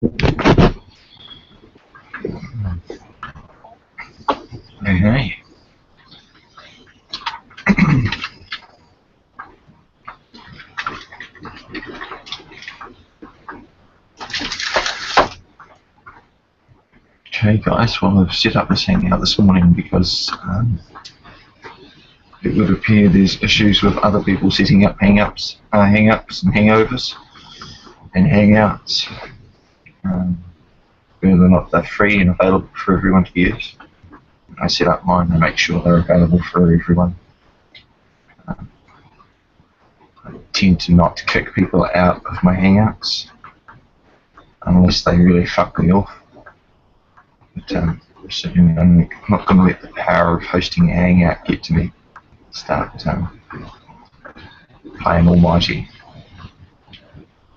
Hey. Okay guys, well I've set up this hangout this morning because it would appear there's issues with other people setting up hangups and hangovers and hangouts, whether or not they're free and available for everyone to use. I set up mine to make sure they're available for everyone. I tend to not kick people out of my hangouts unless they really fuck me off. But certainly I'm not going to let the power of hosting a hangout get to me. Start playing almighty.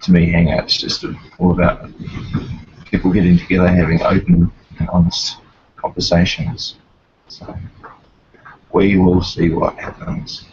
To me, hangout's just all about people getting together, having open and honest conversations. So we will see what happens.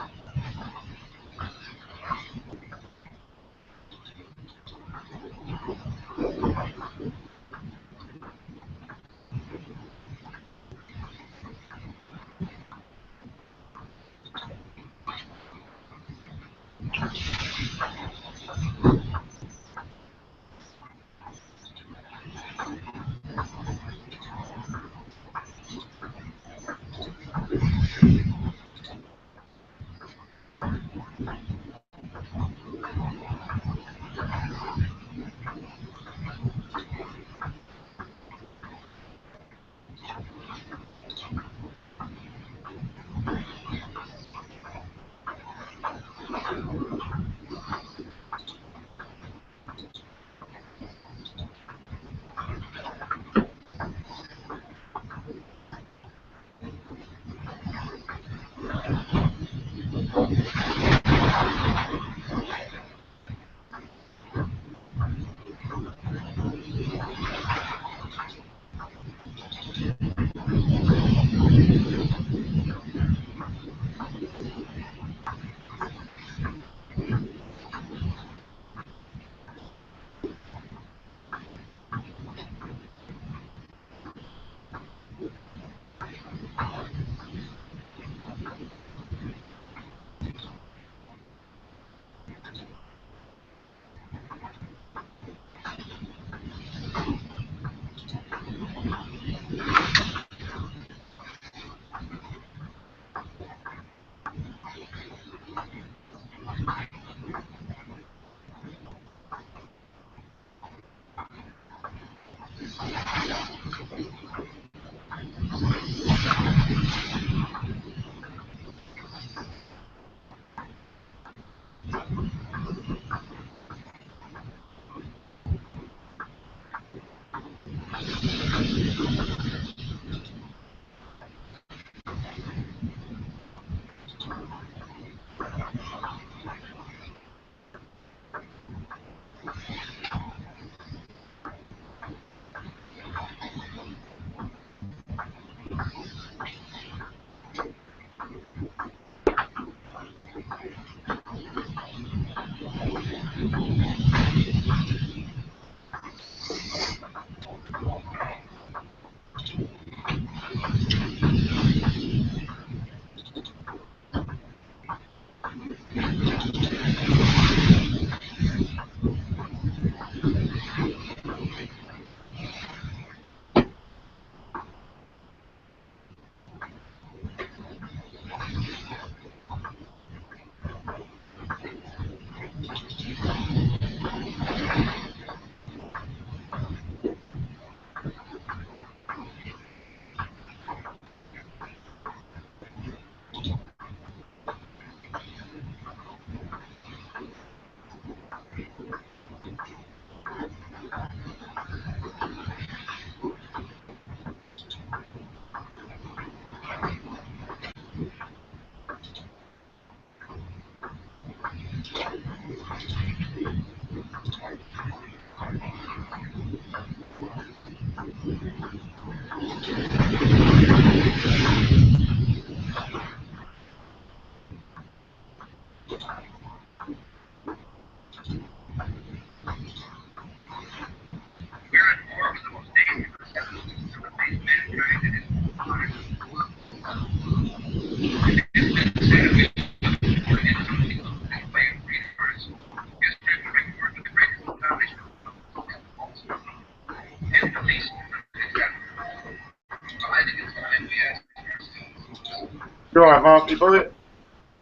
right, Mark, you boy?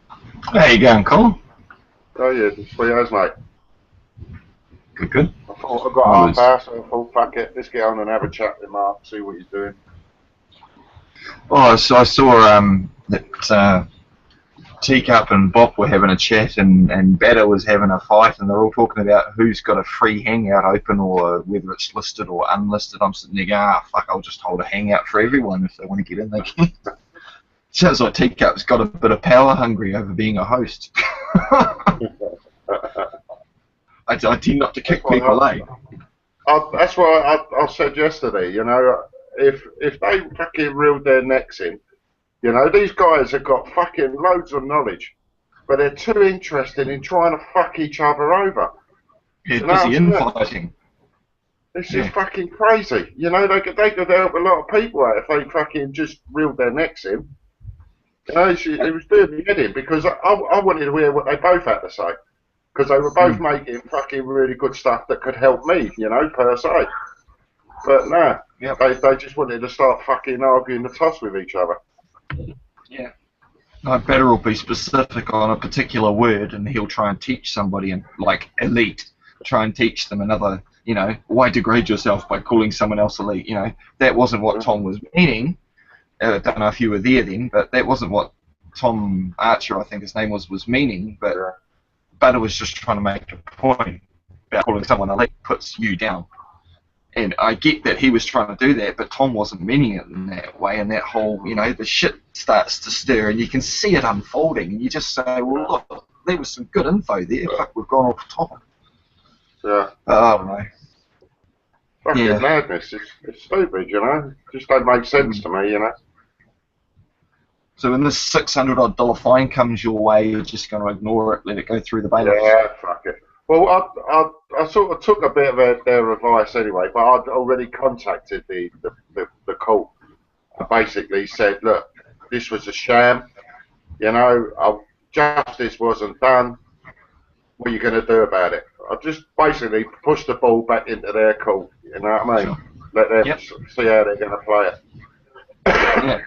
How you going, Colin? Oh yeah, just 3 hours, mate. Good, good. I thought I've got half hour, so I thought, fuck it, let's get on and have a chat with Mark, see what he's doing. Oh, so I saw that Teacup and Bob were having a chat, and Batter was having a fight, and they're all talking about who's got a free hangout open or whether it's listed or unlisted. I'm sitting there going, fuck, I'll just hold a hangout for everyone if they want to get in, they can. Sounds like Teacup's got a bit of power hungry over being a host. I tend not to kick people, That's what I said yesterday, you know, if they fucking reeled their necks in, you know, these guys have got fucking loads of knowledge, but they're too interested in trying to fuck each other over. Yeah, busy infighting. This is fucking crazy. You know, they could help a lot of people out if they fucking just reeled their necks in. You know, it was doing me head in because I wanted to hear what they both had to say. Because they were both making fucking really good stuff that could help me, you know, per se. But no, they just wanted to start fucking arguing the toss with each other. Yeah. No, Better will be specific on a particular word, and he'll try and teach somebody, and like elite, try and teach them another, you know, why degrade yourself by calling someone else elite? You know, that wasn't what Tom was meaning. I don't know if you were there then, but that wasn't what Tom Archer, I think his name was meaning, but Butter was just trying to make a point about calling someone elite puts you down. And I get that he was trying to do that, but Tom wasn't meaning it in that way, and that whole, you know, the shit starts to stir, and you can see it unfolding, and you just say, well, look, there was some good info there, fuck, we've gone off top. Yeah. I don't know. Fucking madness, it's stupid, you know, it just don't make sense to me, you know. So when this $600-odd fine comes your way, you're just going to ignore it, let it go through the bailiffs? Yeah, fuck it. Well, I sort of took a bit of their advice anyway, but I'd already contacted the court. I basically said, look, this was a sham, you know, justice wasn't done, what are you going to do about it? I just basically pushed the ball back into their court, you know what I mean? Let them see how they're going to play it. Yeah.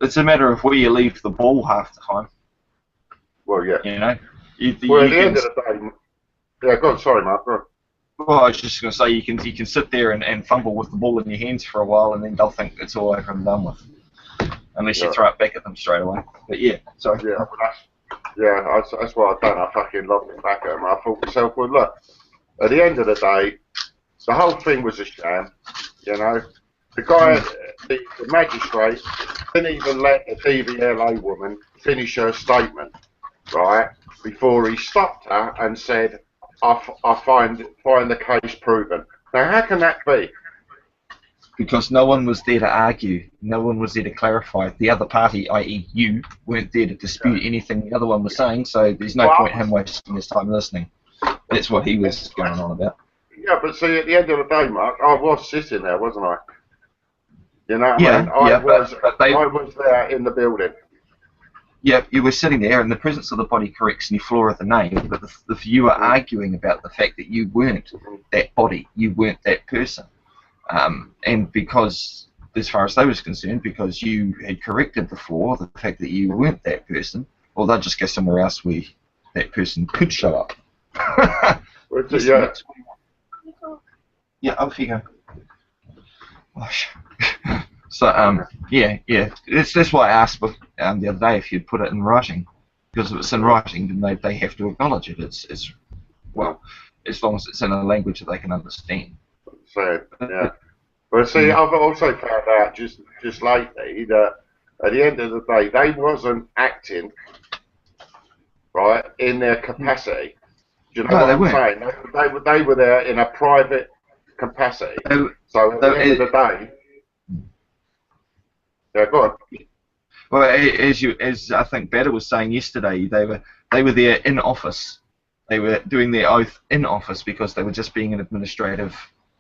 It's a matter of where you leave the ball half the time. Well, yeah. You know? Well, at the end of the day... Yeah, go on, sorry, Mark. Go on. Well, I was just going to say, you can sit there and fumble with the ball in your hands for a while, and then they'll think it's all over and done with. Unless you throw it back at them straight away. But yeah, sorry. Yeah, well, that's what I've done. I fucking lobbed it back at them. I thought to myself, well, look, at the end of the day, the whole thing was a sham, you know. The guy, the magistrate, didn't even let the DVLA woman finish her statement, right, before he stopped her and said, I find the case proven. Now, how can that be? Because no one was there to argue. No one was there to clarify. The other party, i.e. you, weren't there to dispute anything the other one was saying, so there's no point in him wasting his time listening. That's what he was going on about. Yeah, but see, at the end of the day, Mark, I was sitting there, wasn't I? You know what I mean? I was there in the building. Yeah, you were sitting there in the presence of the body corrects and you floor of the name, but if you were arguing about the fact that you weren't that body, you weren't that person. And because, as far as they was concerned, because you had corrected the flaw, the fact that you weren't that person, well, they'll just go somewhere else where that person could show up. Yeah, off you go. So, yeah. That's why I asked the other day if you'd put it in writing, because if it's in writing, then they have to acknowledge it. It's well, as long as it's in a language that they can understand. So, yeah. But see, I've also found out just lately that at the end of the day, they wasn't acting right in their capacity. Do you know what I'm saying? They were there in a private capacity. So at the end of the day. Yeah, go on. Well, as I think Bader was saying yesterday, they were there in office. They were doing their oath in office because they were just being an administrative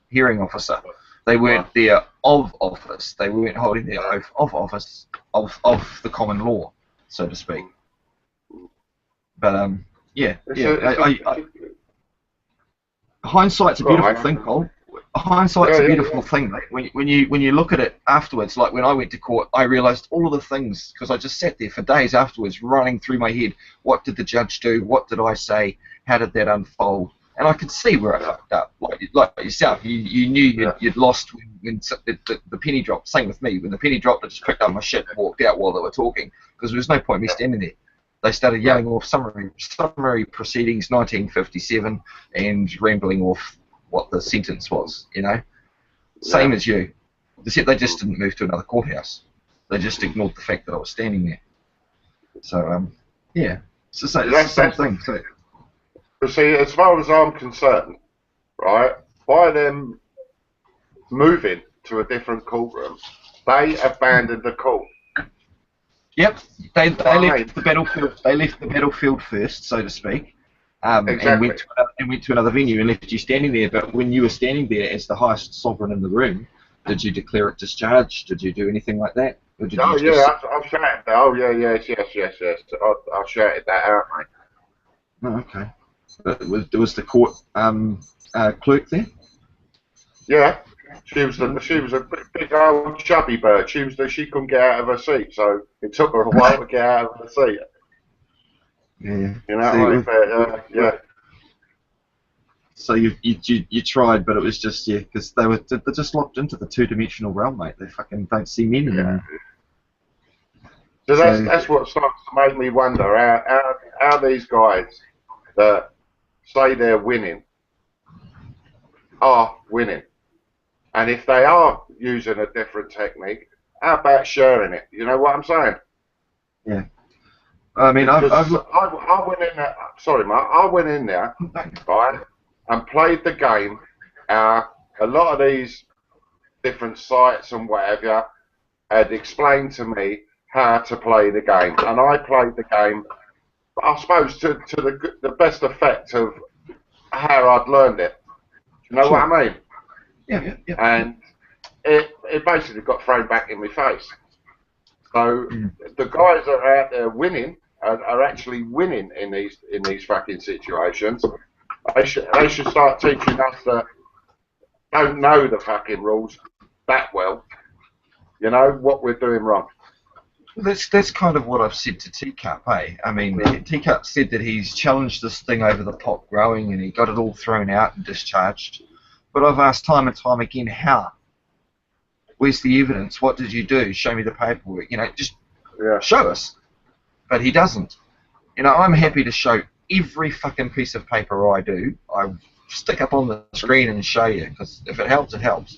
hearing officer. They weren't there of office. They weren't holding their oath of office of the common law, so to speak. But hindsight's a beautiful thing, Cole. hindsight's Yeah, a yeah, beautiful thing, mate. When you look at it afterwards, like when I went to court, I realised all of the things because I just sat there for days afterwards, running through my head. What did the judge do? What did I say? How did that unfold? And I could see where I fucked up. Like yourself, you knew you'd lost when the penny dropped. Same with me. When the penny dropped, I just picked up my shit and walked out while they were talking because there was no point me standing there. They started yelling off summary proceedings 1957 and rambling off what the sentence was, you know. Same as you. Except they just didn't move to another courthouse. They just ignored the fact that I was standing there. So, yeah. It's the same thing. So, but see, as far as I'm concerned, right, by them moving to a different courtroom, they abandoned the court. yep, they left the battlefield. They left the battlefield first, so to speak, Exactly. and went to another venue and left you standing there. But when you were standing there as the highest sovereign in the room, did you declare it discharged? Did you do anything like that? Or did Oh you yeah, I've shouted that. Oh yeah, yes. I shouted that out, mate. Oh, okay. So was the court clerk there? Yeah, she was a big old chubby bird. She couldn't get out of her seat, so it took her a while to get out of her seat. Yeah. You know, yeah. So you tried, but it was just because they're just locked into the two-dimensional realm, mate. They fucking don't see men anymore. So that's what starts to make me wonder how these guys that say they're winning are winning, and if they are using a different technique, how about sharing it? You know what I'm saying? Yeah. I mean, I went in there. Sorry, Mark. I went in there, right, and played the game. A lot of these different sites and whatever had explained to me how to play the game, and I played the game, I suppose, to the best effect of how I'd learned it. You know what I mean? Yeah. And it basically got thrown back in my face. So the guys that are out there winning are actually winning in these fucking situations. They should start teaching us that don't know the fucking rules that well. You know what we're doing wrong. That's kind of what I've said to Teacup, eh? I mean, Teacup said that he's challenged this thing over the pot growing and he got it all thrown out and discharged. But I've asked time and time again, how? Where's the evidence? What did you do? Show me the paperwork. You know, just show us. But he doesn't. You know, I'm happy to show every fucking piece of paper I do. I stick up on the screen and show you, because if it helps, it helps.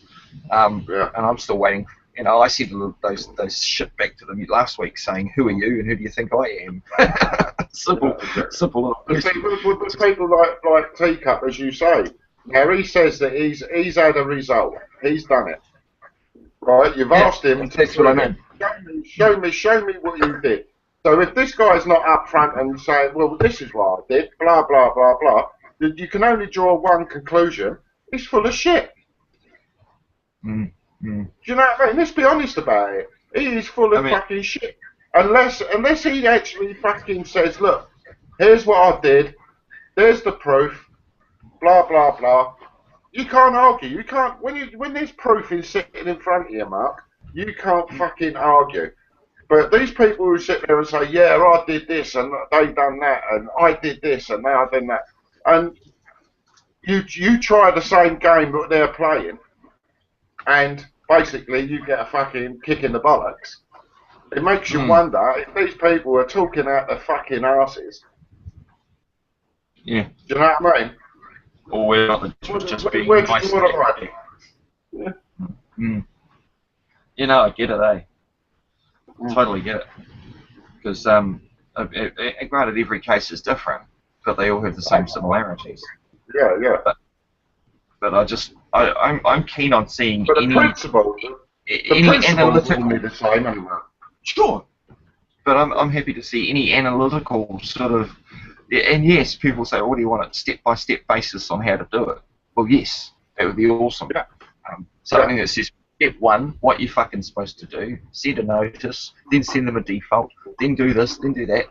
And I'm still waiting. You know, I said those shit back to them last week saying, who are you and who do you think I am? simple little question. With people like Teacup, as you say, now he says that he's had a result. He's done it. Right? You've asked him. That's what I mean. Show me what you did. So if this guy's not up front and saying, well, this is what I did, blah, blah, blah, blah, you can only draw one conclusion. He's full of shit. Do you know what I mean? Let's be honest about it. He is full of fucking shit. Unless he actually fucking says, look, here's what I did, there's the proof, blah, blah, blah. You can't argue. You can't, when there's proof is sitting in front of you, Mark, you can't fucking argue. But these people who sit there and say, yeah, I did this and they done that and I did this and now I done that, and you try the same game that they're playing, and basically you get a fucking kick in the bollocks. It makes you wonder if these people are talking out their fucking asses. Yeah. Do you know what I mean? Or we're not just being nice. You know, I get it, eh? Totally get it. Because, granted, every case is different, but they all have the same similarities. Yeah. But I'm keen on seeing but any principle analytical. will be the same anyway. Sure. But I'm happy to see any analytical sort of. And yes, people say, "What do you want? A step-by-step basis on how to do it?" Well, yes, that would be awesome. Yeah. Something that says step one, what you're fucking supposed to do, send a notice, then send them a default, then do this, then do that,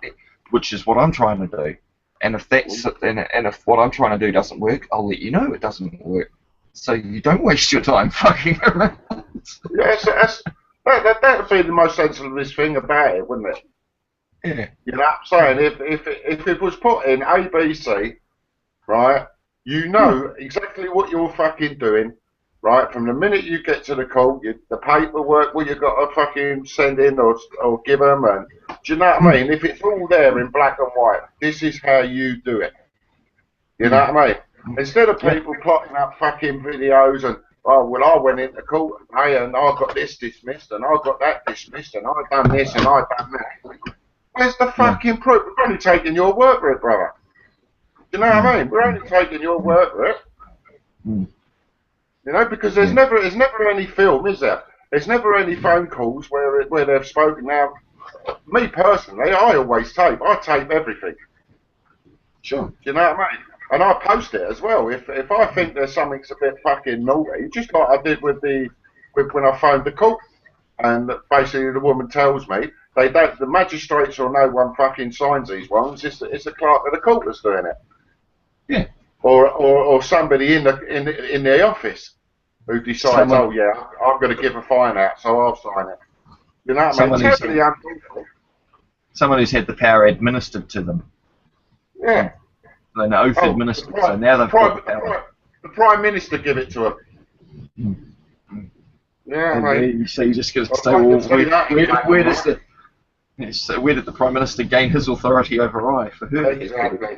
which is what I'm trying to do. And if that's and if what I'm trying to do doesn't work, I'll let you know it doesn't work. so you don't waste your time fucking around. Yeah, that would be the most sensiblest thing about it, wouldn't it? Yeah. You know what I'm saying? If it was put in A, B, C, right, you know exactly what you're fucking doing, right, from the minute you get to the court, the paperwork, what you got to fucking send in or give them, and do you know what I mean? If it's all there in black and white, this is how you do it. You know what I mean? Instead of people plotting up fucking videos and, oh, well, I went into court today and I got this dismissed and I got that dismissed and I done this and I done that. Where's the fucking proof? We're only taking your word for it, brother. You know what I mean? We're only taking your word for it. You know, because there's never any film, is there? There's never any phone calls where they've spoken. Now, me personally, I always tape. I tape everything. Sure. Do you know what I mean? And I post it as well. If I think there's something's a bit fucking naughty, just like I did with when I phoned the court, and basically the woman tells me the magistrates or no one fucking signs these ones. It's the clerk of the court that's doing it. Yeah. Or somebody in the office who decides, oh yeah, I'm going to give a fine out, so I'll sign it. You know what I mean? Terribly unlawful. Someone who's had the power administered to them. Yeah. An oath administered, so now they've got the power. The Prime Minister give it to him. Yeah, mate. So you just got to say, well, where did the Prime Minister gain his authority over I for her? Exactly.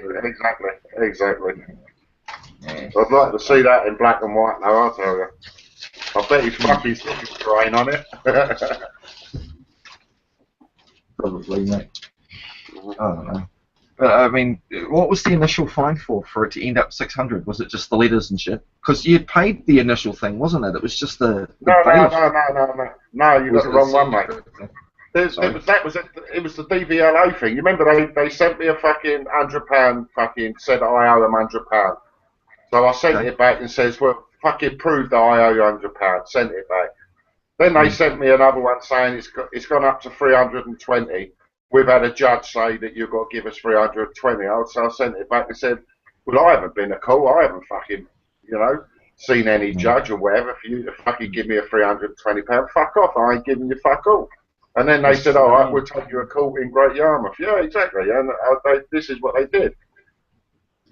Yeah. I'd like to see that in black and white now, I'll tell you. I bet he's fucking brain on it. Probably, mate. I don't know. But, I mean, what was the initial fine for it to end up 600? Was it just the letters and shit? Because you paid the initial thing, wasn't it? It was just the No, you got the wrong one, mate. It was the DVLA thing. You remember they sent me a fucking £100 fucking said I owe them £100. So I sent it back and says, well, fucking prove that I owe you £100. Sent it back. Then they sent me another one saying it's gone up to 320. We've had a judge say that you've got to give us 320. So I sent it back and said, well, I haven't been to court. I haven't fucking, seen any judge or whatever for you to fucking give me a £320. Fuck off. I ain't giving you fuck all. And then they said, all right, we'll take you to court in Great Yarmouth. Yeah, exactly. And this is what they did.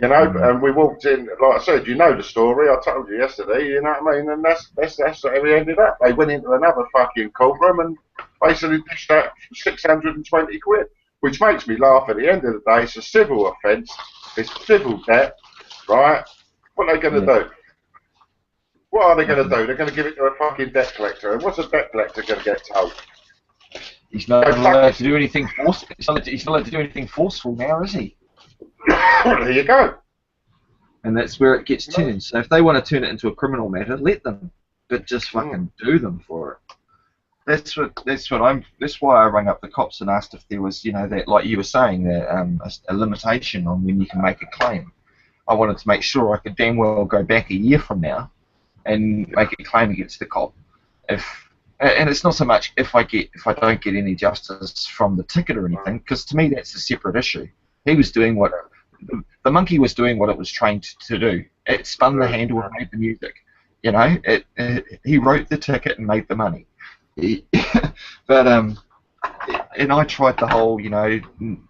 And we walked in, like I said, you know the story. I told you yesterday, you know what I mean? And that's how we ended up. They went into another fucking courtroom and basically dished out 620 quid, which makes me laugh. At the end of the day, it's a civil offence. It's civil debt, right? What are they going to do? What are they going to do? They're going to give it to a fucking debt collector. And what's a debt collector going to get told? He's not allowed to do anything forceful. He's not allowed to do anything forceful now, is he? There you go. And that's where it gets turned. So if they want to turn it into a criminal matter, let them, but just fucking do them for it. That's why I rang up the cops and asked if there was, that, like you were saying, that a limitation on when you can make a claim. I wanted to make sure I could damn well go back a year from now and make a claim against the cop. And it's not so much if I don't get any justice from the ticket or anything, because to me that's a separate issue. He was doing the monkey was doing what it was trained to do. It spun the handle and made the music. He wrote the ticket and made the money. But and I tried the whole,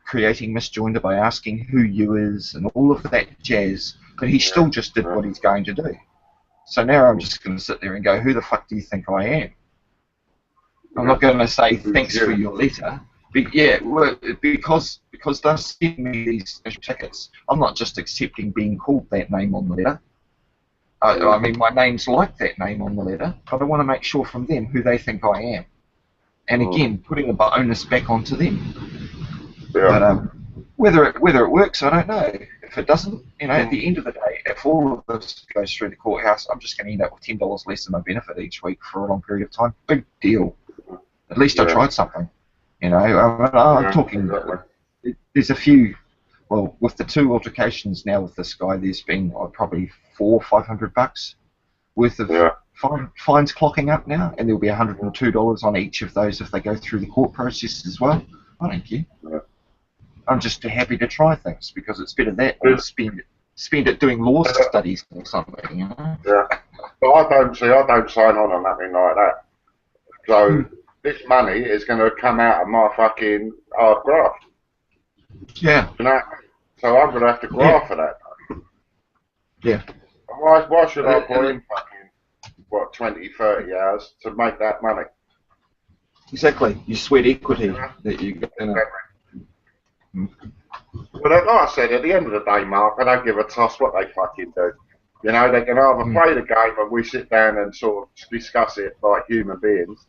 creating misjoinder by asking who you is and all of that jazz, but he still just did what he's going to do. So now I'm just going to sit there and go, who the fuck do you think I am? I'm not going to say thanks for your letter. Because they're sending me these tickets, I'm not just accepting being called that name on the letter. I mean, my name's like that name on the letter, but I want to make sure from them who they think I am. And again, putting the onus back onto them. Yeah. But whether it works, I don't know. If it doesn't, at the end of the day, if all of this goes through the courthouse, I'm just going to end up with $10 less than my benefit each week for a long period of time. Big deal. At least I tried something. I'm talking. There's a few. Well, with the 2 altercations now with this guy, there's been probably $400 or $500 worth of fines clocking up now, and there'll be $102 on each of those if they go through the court process as well. I don't care. I'm just happy to try things because it's better that than spend it doing law studies or something. Yeah. But I don't see. I don't sign on nothing like that. So this money is going to come out of my fucking hard graft. Yeah. You know. So I'm going to have to graft for that. Yeah. Why should I put in fucking, what, 20, 30 hours to make that money? Exactly. You sweat equity that you get in it. But like I said, at the end of the day, Mark, I don't give a toss what they fucking do. You know, they can either play the game and we sit down and sort of discuss it like human beings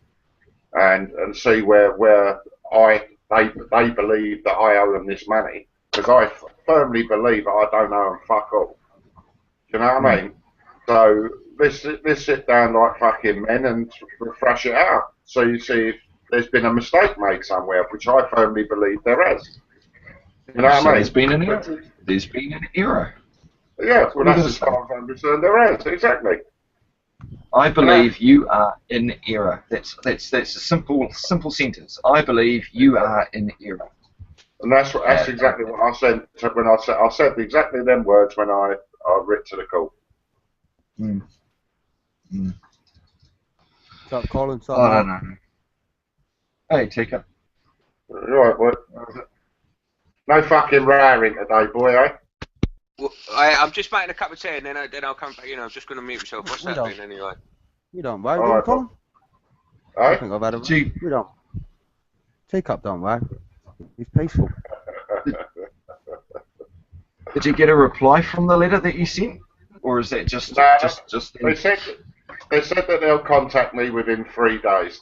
and see where they believe that I owe them this money. Because I firmly believe that I don't owe them fuck all. Do you know what I mean? So let's sit down like fucking men and thrash it out. So you see if there's been a mistake made somewhere, which I firmly believe there has. You know what I mean? There's been an error. There's been an error. Yeah, well that's as far as I'm concerned there is, exactly. I believe you are in error. That's a simple sentence. I believe you are in error. And that's exactly what I said when I said exactly them words when I writ to the court. Stop calling I don't know. Hey, Tika. Right, boy. No fucking raring today, boy, eh? Well, I'm just making a cup of tea and then I'll come back. You know, I'm just going to mute myself. What's that doing anyway? You don't worry, All right, Colin. I think I've had a... You don't. Teacup don't worry. He's peaceful. Did you get a reply from the letter that you sent? Or is that just... No, just they said that they'll contact me within 3 days.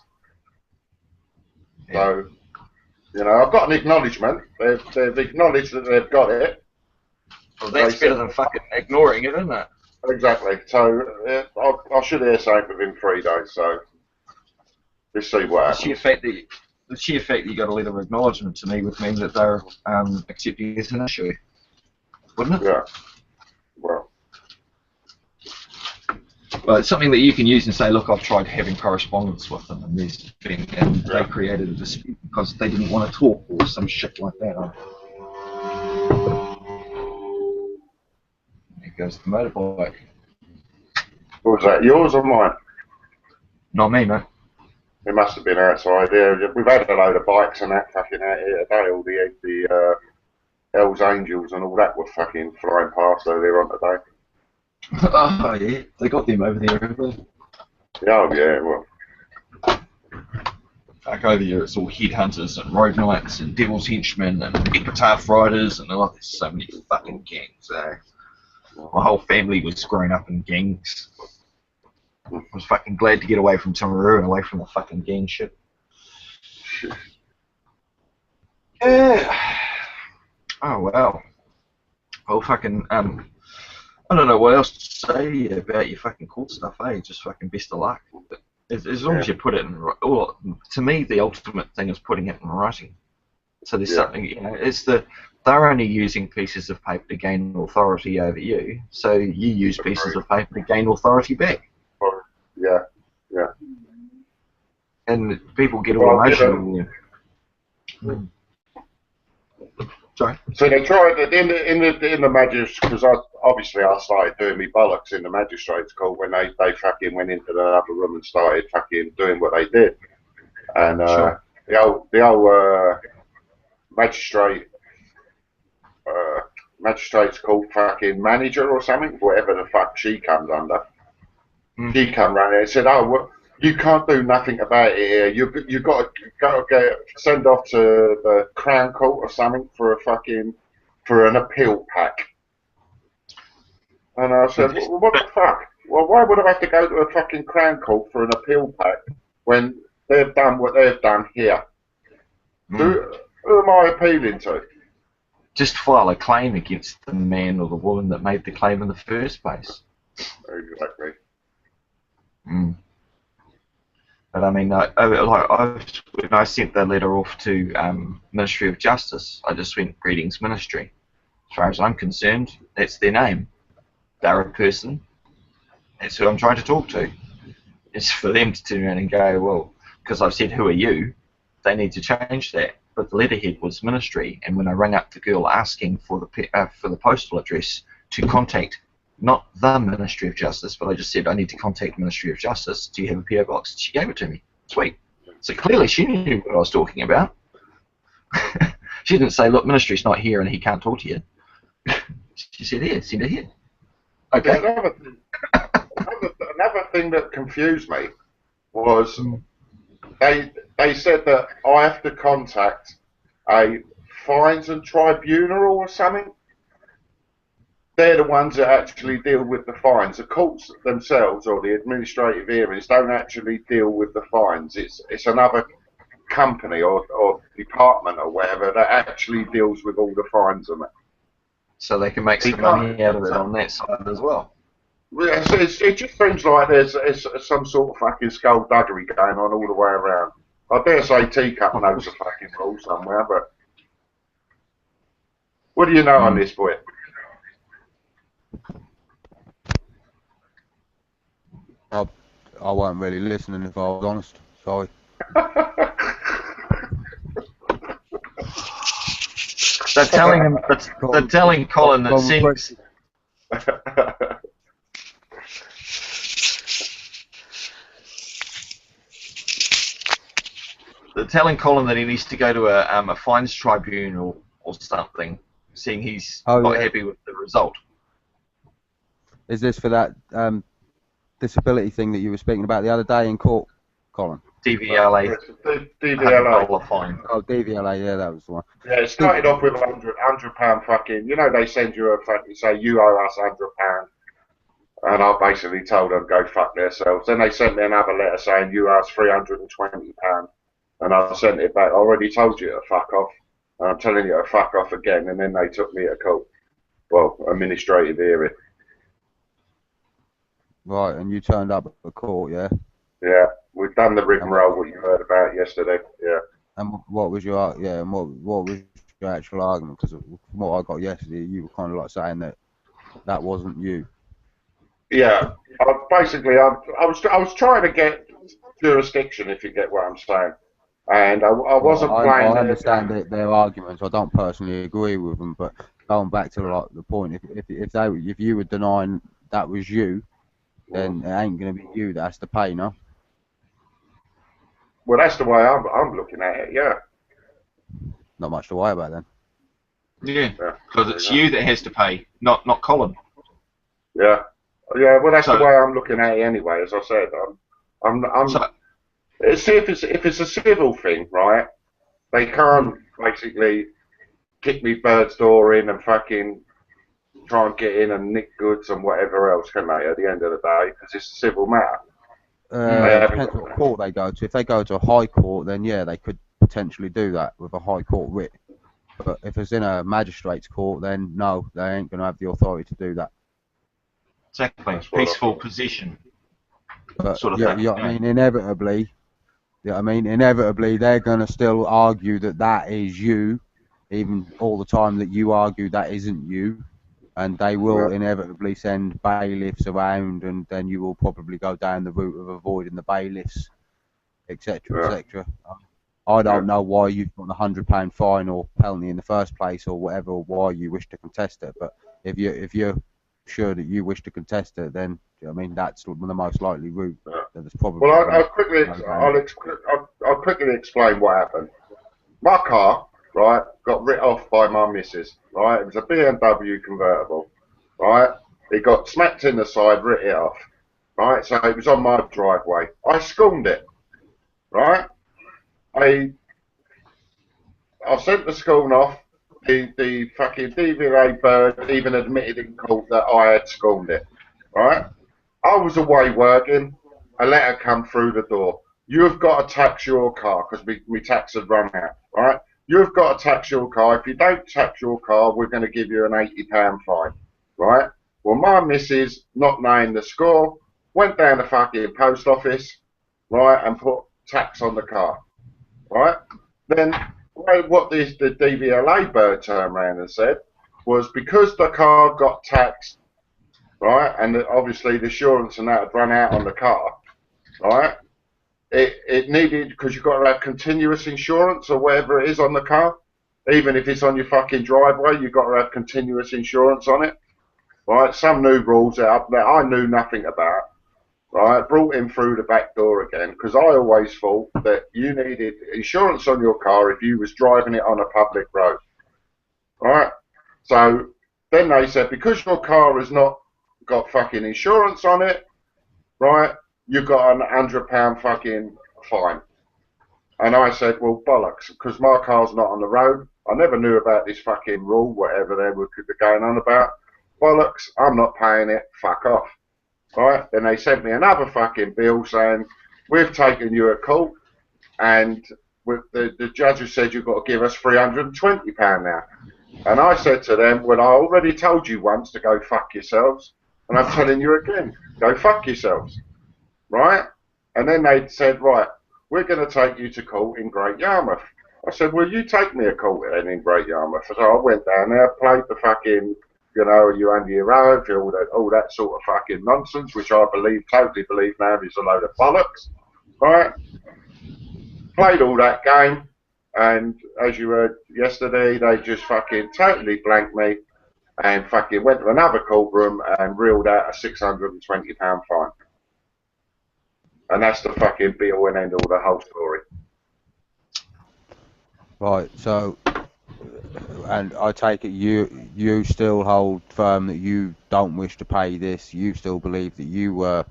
Yeah. So, you know, I've got an acknowledgement. They've acknowledged that they've got it. Well, that's better than fucking ignoring it, isn't it? Exactly. So, I should hear something within 3 days, so let's see what happens. The sheer fact that you got a letter of acknowledgement to me would mean that they're accepting it as an issue, wouldn't it? Yeah. Well, it's something that you can use and say, look, I've tried having correspondence with them, and they created a dispute because they didn't want to talk or some shit like that. There goes the motorbike. what was that, yours or mine? Not me, mate. It must have been outside. Yeah, we've had a load of bikes and that fucking out here today. All the Hells Angels and all that were fucking flying past earlier on today. Oh yeah, they got them over there, haven't they? Oh yeah, well. Back over here, it's all headhunters and road knights and devil's henchmen and epitaph riders and there's so many fucking gangs. My whole family was growing up in gangs. I was fucking glad to get away from Timaru and away from the fucking gang shit. Yeah. Oh well. Well, fucking I don't know what else to say about your fucking court stuff, eh? Just fucking best of luck. But as long as you put it in, or to me, the ultimate thing is putting it in writing. So there's something, you know, they're only using pieces of paper to gain authority over you. So you use pieces of paper to gain authority back. Yeah, yeah. And people get all emotional. Sorry. So they tried in the magistrates, because I started doing me bollocks in the magistrates court when they fucking went into the other room and started fucking doing what they did, and the old magistrates court fucking manager or something, whatever the fuck she comes under. She come round here and said, "Oh, well, you can't do nothing about it here. You got to get send off to the Crown Court or something for an appeal pack." And I said, well, "What the fuck? Well, why would I have to go to a fucking Crown Court for an appeal pack when they've done what they've done here? Who am I appealing to?" Just file a claim against the man or the woman that made the claim in the first place. Exactly. But I mean, when I sent the letter off to Ministry of Justice, I just went, "Greetings, Ministry." As far as I'm concerned, that's their name. They're a person. That's who I'm trying to talk to. It's for them to turn around and go, well, because I've said, "Who are you?" They need to change that. But the letterhead was Ministry, and when I rang up the girl asking for the postal address to contact not the Ministry of Justice, but I just said I need to contact the Ministry of Justice. Do you have a PO box? She gave it to me. Sweet. So clearly she knew what I was talking about. She didn't say, look, Ministry's not here and he can't talk to you. She said, here, send it here. Okay. Another thing that confused me was they said that I have to contact a fines and tribunal or something. They're the ones that actually deal with the fines. The courts themselves or the administrative hearings don't actually deal with the fines. It's another company or department or whatever that actually deals with all the fines on it. So they can make some money out of it on that side as well. Yeah, it just seems like there's some sort of fucking skullduggery going on all the way around. I dare say Teacup knows the fucking rules somewhere, but what do you know on this, boy? I wasn't really listening, if I was honest. Sorry. They're telling him. They're telling Colin that since. They're telling Colin that he needs to go to a fines tribunal or something, seeing he's not happy with the result. Is this for that disability thing that you were speaking about the other day in court, Colin? DVLA. DVLA. Fine. Oh, DVLA, yeah, that was the one. Yeah, it started off with £100 fucking, you know, they send you a fucking, say, you owe us £100. And I basically told them, go fuck themselves. Then they sent me another letter saying, you owe us £320. And I sent it back, I already told you to fuck off. And I'm telling you to fuck off again. And then they took me to court. Well, administrative hearing. Right, and you turned up at court, yeah? Yeah, we've done the rigmarole what you heard about yesterday. Yeah. And what was your and what was your actual argument? Because from what I got yesterday, you were kind of like saying that wasn't you. Yeah, I was trying to get jurisdiction, if you get what I'm saying, and I wasn't playing. I understand their arguments. I don't personally agree with them, but going back to like the point, if you were denying that was you, then it ain't going to be you that has to pay, no? Well, that's the way I'm looking at it, yeah. Not much to worry about then. Yeah, because it's you that has to pay, not Colin. Yeah, well, that's the way I'm looking at it anyway, as I said. See, if it's a civil thing, right, they can't basically kick me bird's door in and fucking try and get in and nick goods and whatever else, can they, at the end of the day, because it's a civil matter. Depends what court they go to. If they go to a high court, then yeah, they could potentially do that with a high court writ. But if it's in a magistrate's court, then no, they ain't going to have the authority to do that. Exactly. Peaceful position. But, sort of yeah, thing. I mean, inevitably, they're going to still argue that is you, even all the time that you argue that isn't you. And they will inevitably send bailiffs around, and then you will probably go down the route of avoiding the bailiffs, etc., etc. I don't know why you've got the £100 fine or penalty in the first place, or whatever, or why you wish to contest it. But if you're sure that you wish to contest it, then I mean that's the most likely route. That is probably. Well, I'll quickly explain what happened. My car, right, got writ off by my missus, right? It was a BMW convertible, right? It got smacked in the side, writ it off, right? So it was on my driveway. I scorned it, right? I sent the scorn off. The fucking DVLA bird even admitted in court that I had scorned it, right? I was away working. A letter come through the door. You have got to tax your car because my tax had run out, right? You've got to tax your car. If you don't tax your car, we're going to give you an £80 fine, right? Well, my missus, not knowing the score, went down the fucking post office, right, and put tax on the car, right? Then what the DVLA bird turned around and said was because the car got taxed, right, and obviously the insurance and that had run out on the car, right? It needed, because you've got to have continuous insurance or whatever it is on the car. Even if it's on your fucking driveway, you've got to have continuous insurance on it. right? Some new rules out that I knew nothing about, right? Brought him through the back door again, because I always thought that you needed insurance on your car if you was driving it on a public road, right? So then they said, because your car has not got fucking insurance on it, right, you got an £100 fucking fine. And I said, well, bollocks, because my car's not on the road. I never knew about this fucking rule, whatever they were going on about. Bollocks, I'm not paying it, fuck off. Right? Then they sent me another fucking bill saying, we've taken you at court, and the judge has said you've got to give us £320 now. And I said to them, well, I already told you once to go fuck yourselves, and I'm telling you again, go fuck yourselves. Right? And then they said, right, we're going to take you to court in Great Yarmouth. I said, well, you take me to court then in Great Yarmouth. So I went down there, played the fucking, you know, you under your oath, all that sort of fucking nonsense, which I totally believe now is a load of bollocks. Right? Played all that game, and as you heard yesterday, they just fucking totally blanked me and fucking went to another courtroom and reeled out a £620 fine. And that's the fucking be all and end all, the whole story. Right, so, and I take it you still hold firm that you don't wish to pay this. You still believe that you were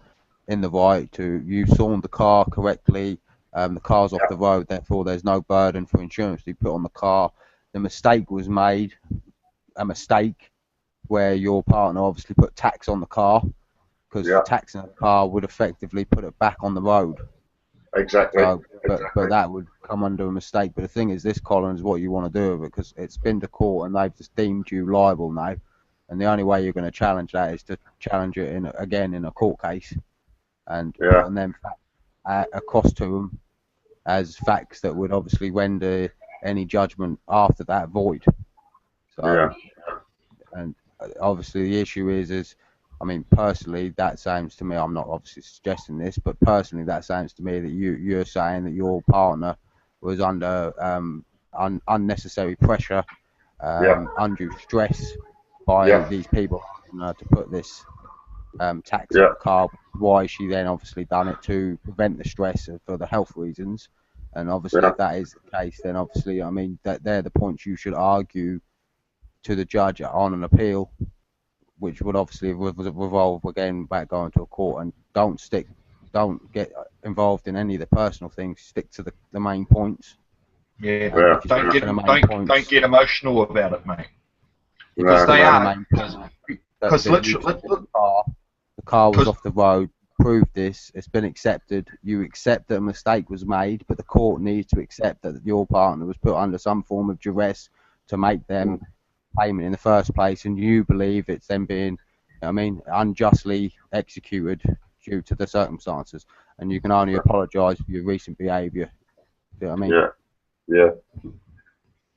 in the right to, you sawned the car correctly. The car's off the road, therefore there's no burden for insurance to be put on the car. The mistake was made, a mistake, where your partner obviously put tax on the car, because taxing the car would effectively put it back on the road. Exactly. So, but that would come under a mistake. But the thing is, this, Colin, is what you want to do with it, because it's been to court and they've just deemed you liable now. And the only way you're going to challenge that is to challenge it again in a court case, and putting them across to them as facts that would obviously render any judgment after that void. So, and obviously the issue is, I mean, personally, that sounds to me, I'm not obviously suggesting this, but personally that sounds to me that you're saying that your partner was under unnecessary pressure, undue stress by these people to put this tax on the car. Why she then obviously done it to prevent the stress for the health reasons. And obviously if that is the case, then obviously, I mean, that they're the points you should argue to the judge on an appeal, which would obviously revolve again back going to a court. And don't get involved in any of the personal things. Stick to the main points. Don't get emotional about it, mate. Because they are. Because literally, the car was off the road. Proved this. It's been accepted. You accept that a mistake was made, but the court needs to accept that your partner was put under some form of duress to make them payment in the first place, and you believe it's them being, I mean, unjustly executed due to the circumstances, and you can only apologise for your recent behaviour. You know what I mean? Yeah.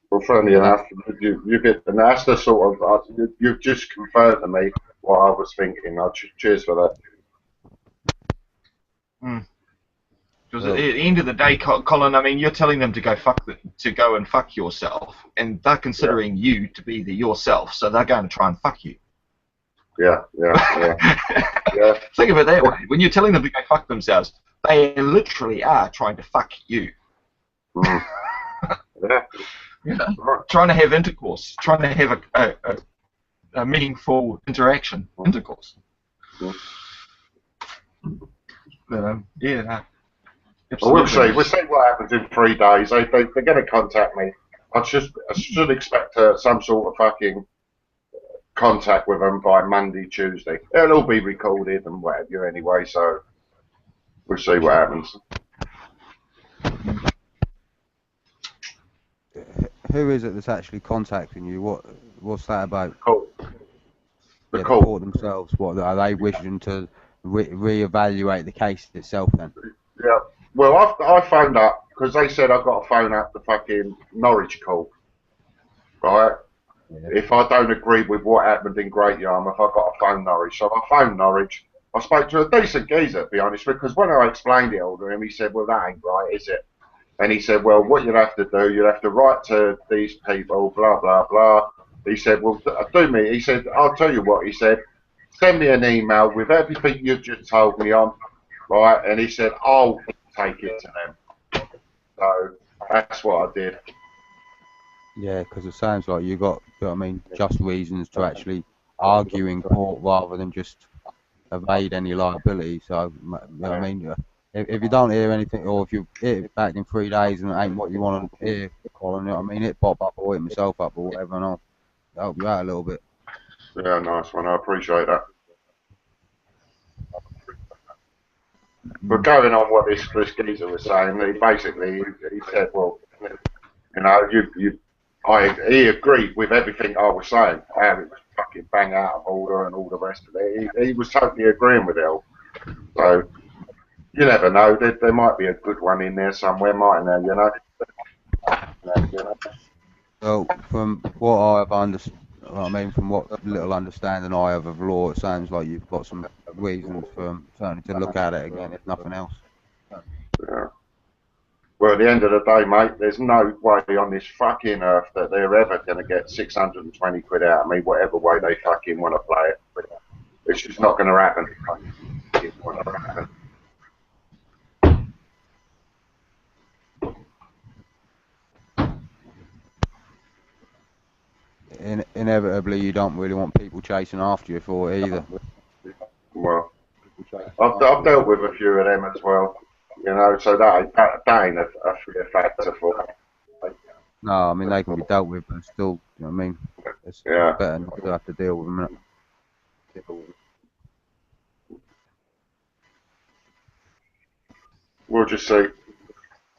Well, funny enough, and that's the sort of, you've just confirmed to me what I was thinking. Cheers for that. Because at the end of the day, Colin, I mean, you're telling them to go and fuck yourself, and they're considering you to be the yourself, so they're going to try and fuck you. Yeah. Think of it that way. When you're telling them to go fuck themselves, they literally are trying to fuck you. Trying to have intercourse, trying to have a meaningful intercourse. We'll see what happens in 3 days. They're going to contact me. I should expect some sort of fucking contact with them by Monday, Tuesday. It'll all be recorded and what have you anyway, so we'll see what happens. Who is it that's actually contacting you? What's that about? The court themselves. What are they wishing to re-evaluate the case itself then? Yeah. Well, I phoned up because they said I've got to phone up the fucking Norwich court, right? Yeah. If I don't agree with what happened in Great Yarmouth, I've got to phone Norwich. So I phoned Norwich. I spoke to a decent geezer, to be honest, because when I explained it all to him, he said, well, that ain't right, is it? And he said, well, what you'd have to do, you'd have to write to these people, blah, blah, blah, He said, well, do me. He said, I'll tell you what. He said, send me an email with everything you've just told me on, right? And he said, I'll take it to them. So that's what I did. Yeah, because it sounds like you got, you know what I mean, just reasons to actually argue in court rather than just evade any liability. So, you know what I mean, if you don't hear anything, or if you hit it back in 3 days and it ain't what you want to hear, Colin, you know what I mean, hit pop up or hit myself up or whatever, and I'll help you out a little bit. Yeah, nice one. I appreciate that. But going on what this geezer was saying, he said, well, you know, he agreed with everything I was saying, how it was fucking bang out of order and all the rest of it. He was totally agreeing with it all. So, you never know, there might be a good one in there somewhere, mightn't there, you know? Well, from what I've understood, I mean, from what little understanding I have of law, it sounds like you've got some reasons for certainly to look at it again, if nothing else. Yeah. Well, at the end of the day, mate, there's no way on this fucking earth that they're ever going to get 620 quid out of me, whatever way they fucking want to play it. It's just not going to happen. Inevitably, you don't really want people chasing after you for it either. Well, I've dealt with a few of them as well, you know, so that ain't a fear factor for me. No, I mean, they can be dealt with, but still, you know what I mean? It's better not to have to deal with them. We'll just see.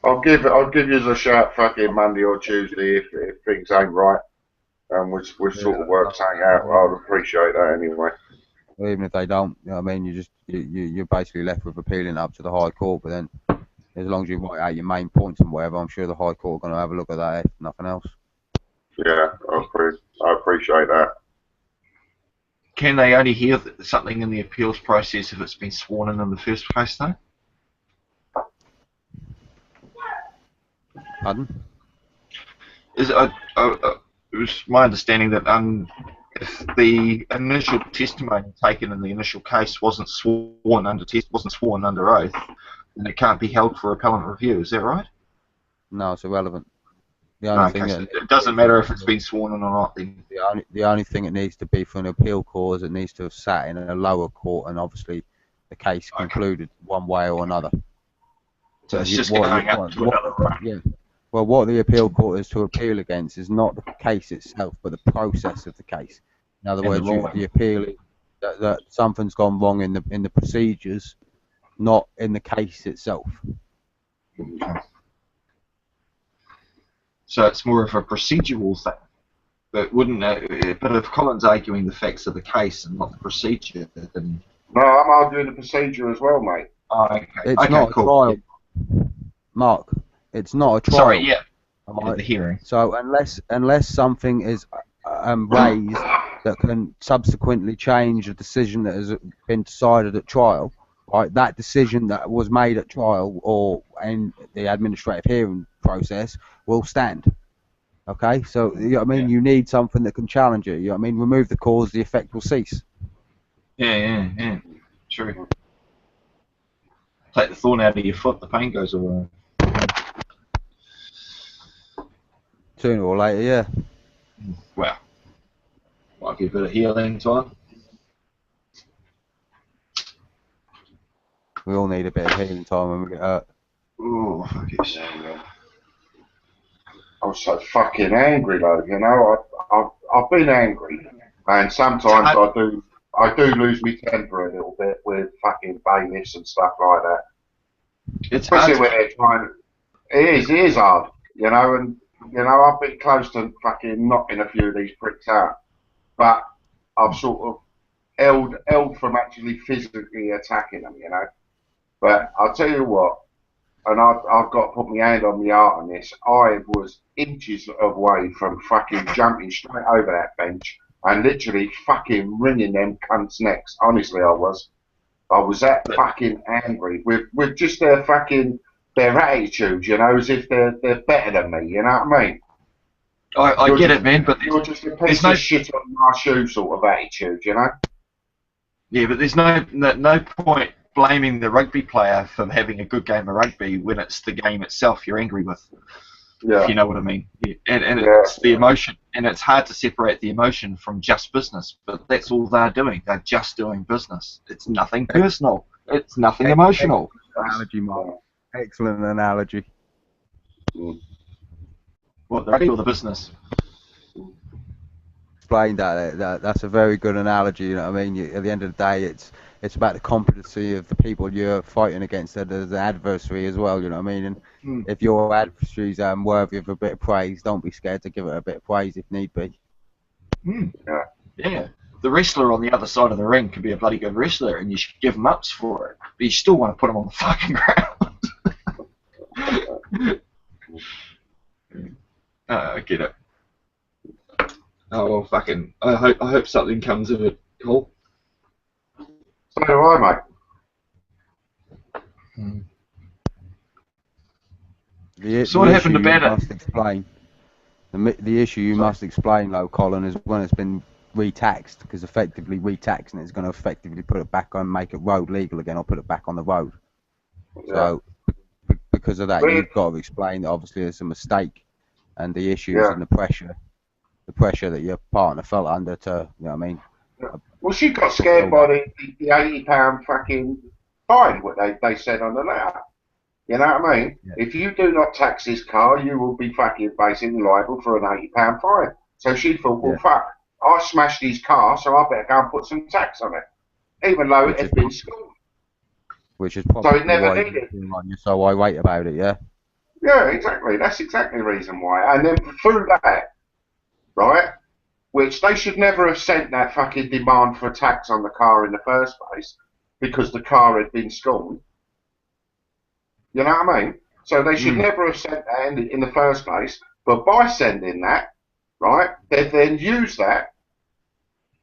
I'll give you a shout fucking Monday or Tuesday if things ain't right, and we'll sort of work something out. I'd appreciate that anyway. Well, even if they don't, you know what I mean, you're basically left with appealing up to the High Court, but then as long as you write out your main points and whatever, I'm sure the High Court are going to have a look at that if nothing else. Yeah, I appreciate that. Can they only hear something in the appeals process if it's been sworn in the first place, though? Pardon? It was my understanding that if the initial testimony taken in the initial case wasn't sworn under oath, then it can't be held for appellant review. Is that right? No, it's irrelevant. The only thing so it doesn't matter if it's been sworn in or not. Then the only thing it needs to be for an appeal cause, it needs to have sat in a lower court, and obviously the case concluded one way or another. So it's just going up to another round. Yeah. Well, what the appeal court is to appeal against is not the case itself, but the process of the case. In other words, the appeal is that something's gone wrong in the procedures, not in the case itself. Okay. So it's more of a procedural thing. But but if Colin's arguing the facts of the case and not the procedure, then no, I'm arguing the procedure as well, mate. Oh, okay. It's not a trial, Mark. It's not a trial. Sorry, yeah. The hearing. So unless something is raised that can subsequently change a decision that has been decided at trial, right? That decision that was made at trial or in the administrative hearing process will stand. Okay, so you know what I mean, you need something that can challenge it. You know what I mean, remove the cause, the effect will cease. Yeah. True. Take the thorn out of your foot, the pain goes away. Sooner or later, yeah. Well, might be a bit of healing time. We all need a bit of healing time when we get hurt. Oh, fuck it. I was so fucking angry, though. You know, I've been angry, and sometimes I do lose my temper a little bit with fucking bailiffs and stuff like that. It's especially hard. when they're trying. It is hard, you know, and you know I've been close to fucking knocking a few of these pricks out, but I've sort of held from actually physically attacking them, you know. But I'll tell you what. And I've got to put my hand on my heart on this. I was inches away from fucking jumping straight over that bench and literally fucking wringing them cunts' necks. Honestly, I was. I was that fucking angry with just their attitude, you know, as if they're better than me. You know what I mean? I get it, man, but you're just a there's piece no of shit on my shoe sort of attitude, you know? yeah, but there's no point blaming the rugby player for having a good game of rugby when it's the game itself you're angry with. Yeah. If you know what I mean. Yeah. And Yeah. it's the emotion, and it's hard to separate the emotion from just business, but that's all they're doing. They're just doing business. It's nothing personal. It's nothing emotional. Analogy, Mark. Excellent analogy. What, the rugby or the business? Explained that's a very good analogy. You know what I mean? At the end of the day, it's about the competency of the people you're fighting against as an adversary as well. You know what I mean? And if your adversary's worthy of a bit of praise, don't be scared to give it a bit of praise if need be. Yeah. The wrestler on the other side of the ring could be a bloody good wrestler, and you should give him ups for it. But you still want to put him on the fucking ground. I get it. Oh well, fucking. I hope something comes of it, Cole. So do I, mate. So what happened about it? Must explain. The issue you must explain, though, Colin, is when it's been retaxed, because effectively retaxing it is going to effectively put it back on, make it road legal again, or put it back on the road. Yeah. So because of that, you've got to explain that obviously it's a mistake, and the issues and the pressure that your partner felt under to, you know what I mean? Well, she got scared by the £80 fucking fine, what they said on the letter. You know what I mean? Yeah. If you do not tax this car, you will be fucking basically liable for an £80 fine. So she thought, well, fuck, I smashed his car, so I better go and put some tax on it, even though it had been scored. Which is probably so it never why needed. You're so irate about it, yeah? Yeah, exactly. That's exactly the reason why. And then through that, right, which they should never have sent that fucking demand for a tax on the car in the first place, because the car had been scorned. You know what I mean? So they should never have sent that in the first place. But by sending that, right, they then use that,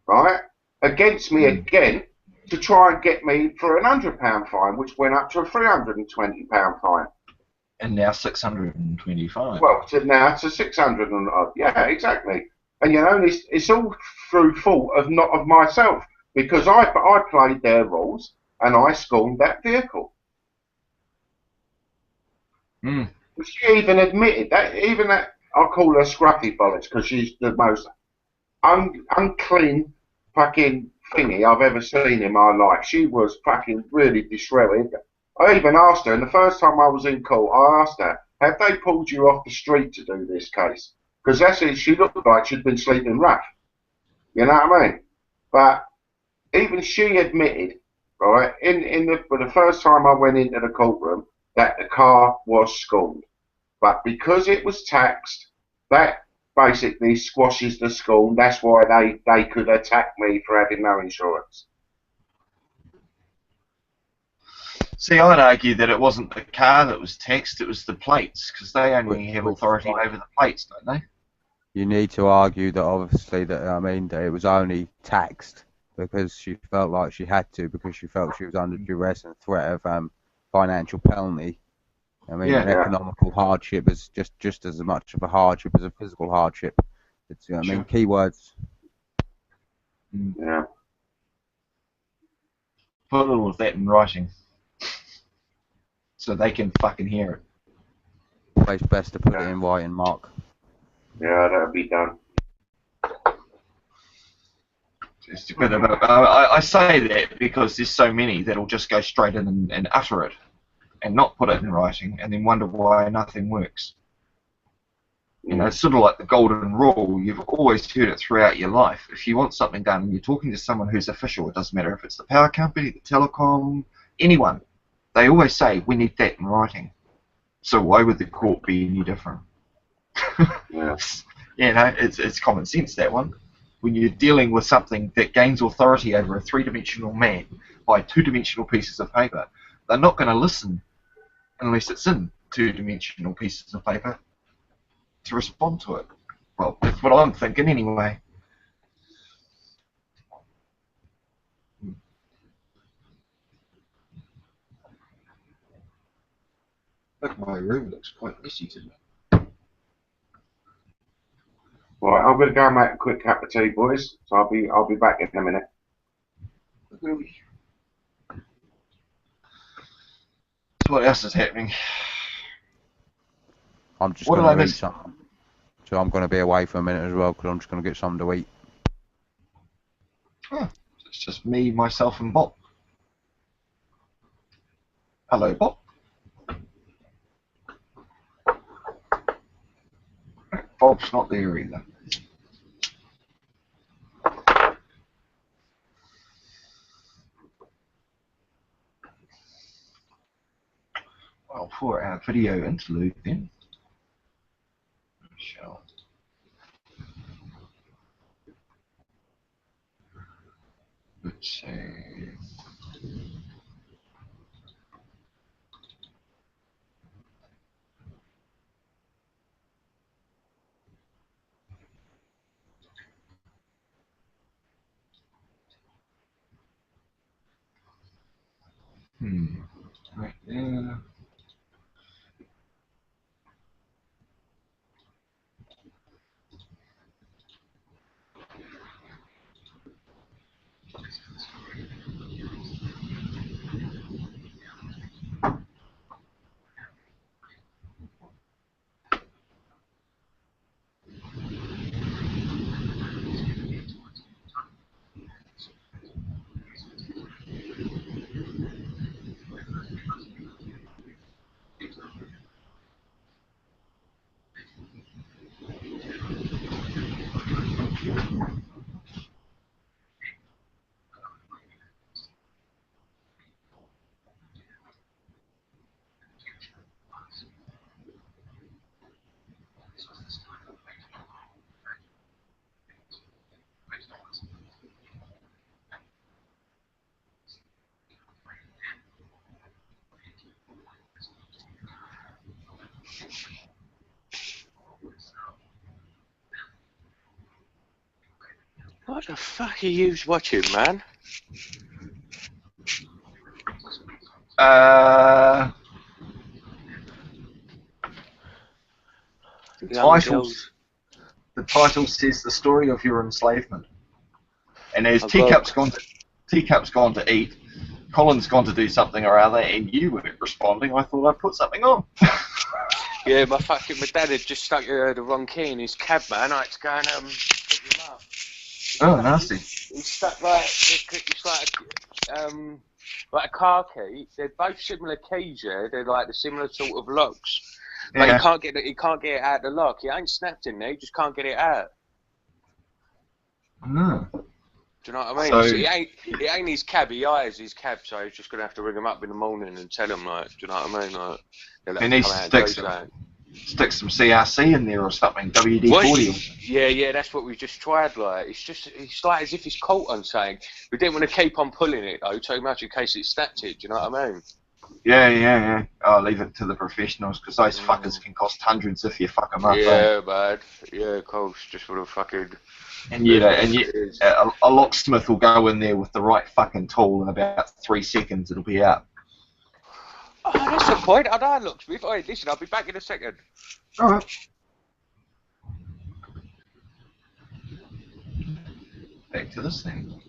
right, against me again to try and get me for an £100 fine, which went up to a £320 fine. And now 625. Well, now to 600 and yeah, exactly. And you know, it's all through fault of not of myself, because I played their rules and I scorned that vehicle. She even admitted that, even that, I call her scruffy bollocks because she's the most unclean fucking thingy I've ever seen in my life. She was fucking really disreputable. I even asked her, and the first time I was in court, I asked her, have they pulled you off the street to do this case? Because that's it, she looked like she'd been sleeping rough. You know what I mean? But even she admitted, right, for the first time I went into the courtroom, that the car was scorned. But because it was taxed, that basically squashes the scorn. That's why they could attack me for having no insurance. See, I'd argue that it wasn't the car that was taxed, it was the plates, because they only have authority over the plates, don't they? You need to argue that obviously that that it was only taxed because she felt like she had to, because she felt she was under duress and threat of financial penalty. Economical hardship is just as much of a hardship as a physical hardship. It's keywords. Yeah. Put all of that in writing, so they can fucking hear it. It's best to put it in writing, Mark. Yeah, that'll be done. I say that because there's so many that'll just go straight in and utter it, and not put it in writing, and then wonder why nothing works. You know, it's sort of like the golden rule. You've always heard it throughout your life. If you want something done, and you're talking to someone who's official, it doesn't matter if it's the power company, the telecom, anyone. They always say, we need that in writing. So why would the court be any different? You know, it's common sense, that one. When you're dealing with something that gains authority over a three-dimensional man by two-dimensional pieces of paper, they're not going to listen unless it's in two-dimensional pieces of paper to respond to it. Well, that's what I'm thinking anyway. Look, my room looks quite messy today. I'm gonna go and make a quick cup of tea, boys. So I'll be back in a minute. So what else is happening? I'm just What going did I to eat miss? something. So I'm going to be away for a minute as well because I'm just going to get something to eat. Oh, it's just me, myself, and Bob. Hello, Bob. Bob's not there either. Well, for our video interlude then, shall let's see. Right there. What the fuck are you watching, man? Young girls. The title says the story of your enslavement. And as Oh, Teacup's gone to eat, Colin's gone to do something or other, and you weren't responding, I thought I'd put something on. Yeah, my dad had just stuck the wrong key in his cab, man. I had to go and pick him up. Oh, nasty. He stuck it's like a car key. They're both similar keys, yeah. They're like the similar sort of locks. But Yeah. he can't get it out of the lock. He ain't snapped in there. He just can't get it out. No. Do you know what I mean? So, So it ain't his cab. He hires his cab, so he's just gonna have to ring him up in the morning and tell him, like, do you know what I mean? Like, they'll have he to needs come to out and do something. stick some CRC in there or something, WD-40. Yeah, that's what we just tried. Like, it's like as if he's caught on something. We didn't want to keep on pulling it though, too much in case it snapped it. Do you know what I mean? Yeah. I'll leave it to the professionals because those fuckers can cost hundreds if you fuck them up. Yeah, bad. Yeah, of course. Just for the fucking. And yet a locksmith will go in there with the right fucking tool in about 3 seconds. It'll be out. Oh, that's the point. I know, locksmith. Hey, listen, I'll be back in a second. All right. Back to this thing.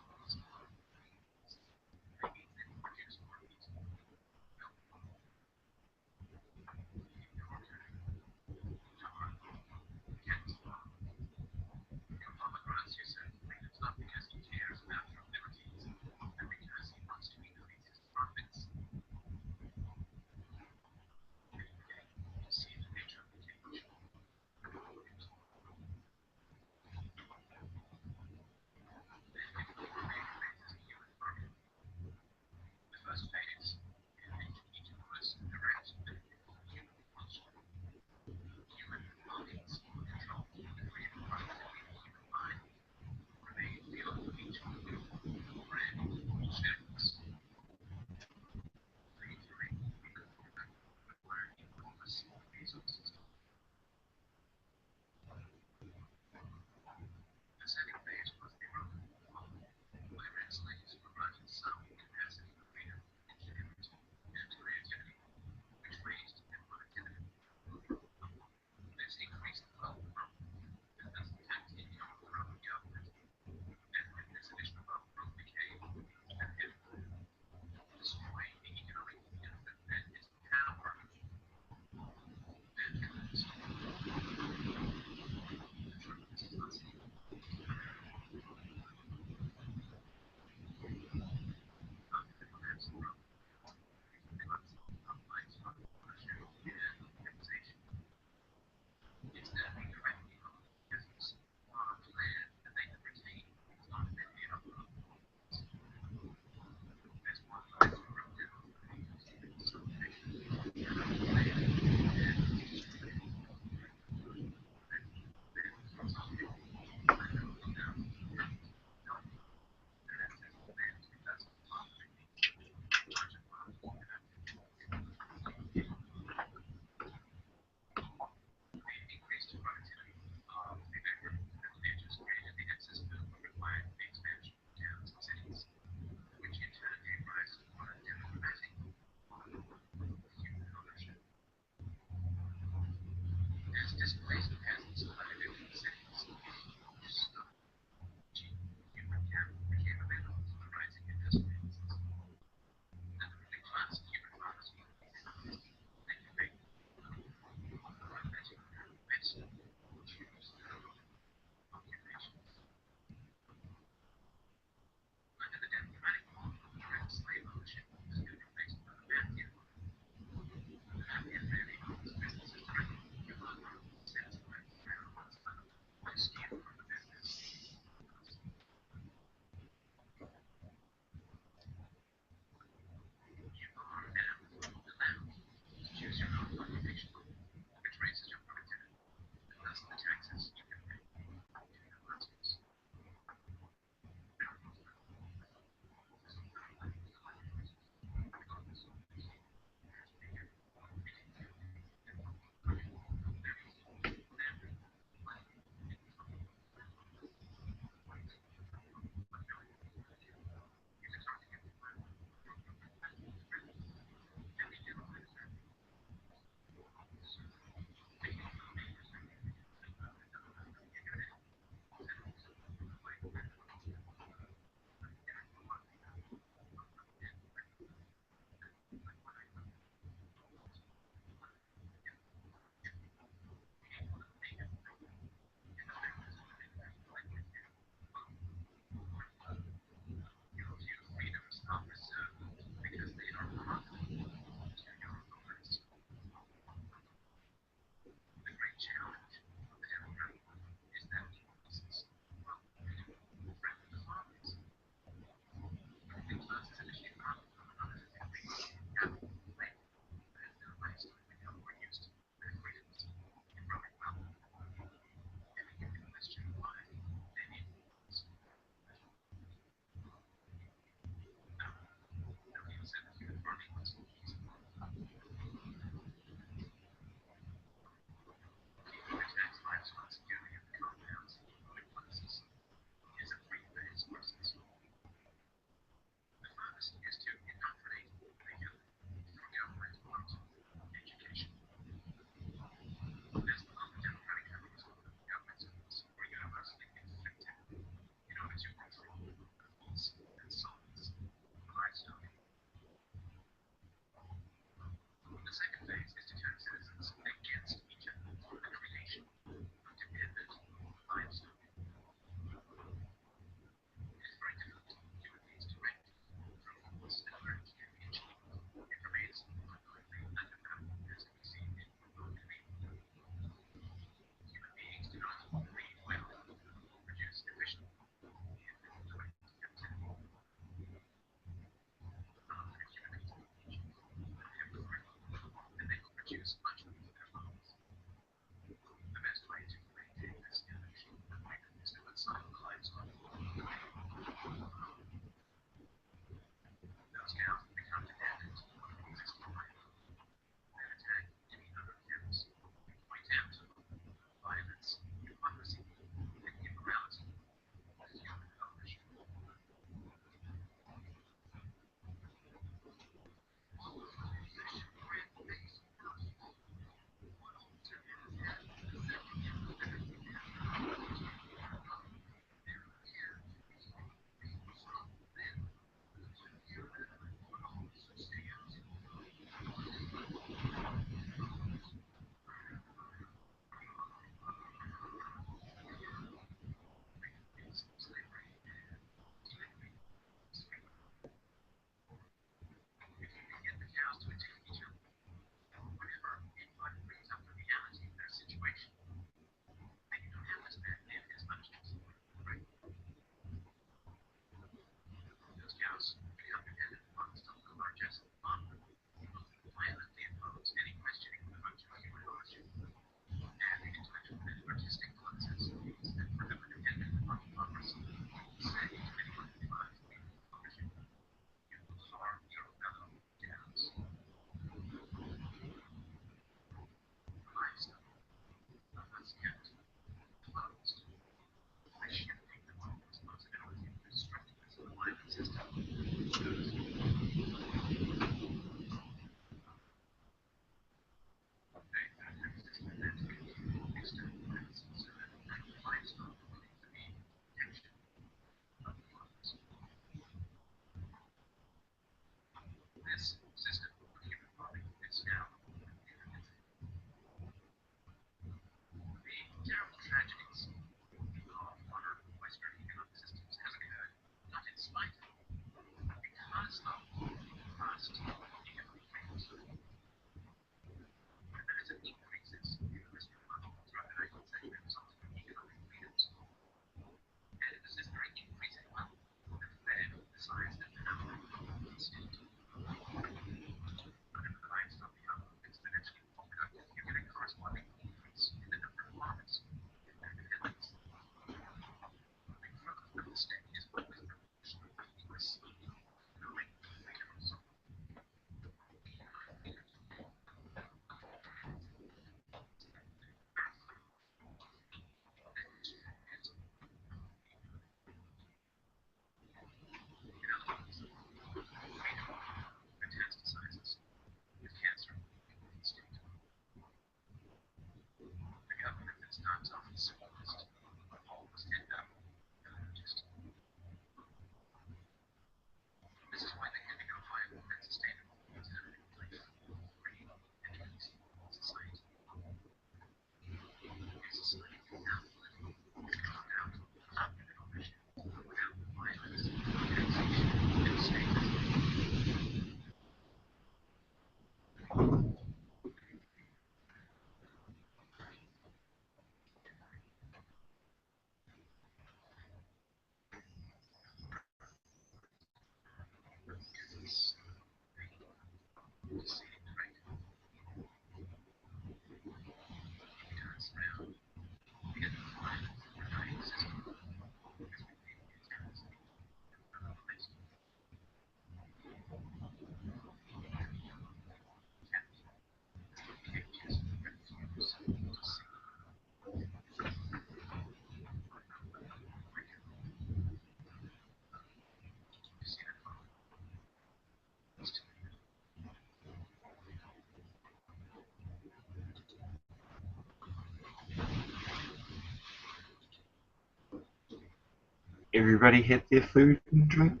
Everybody had their food and drink?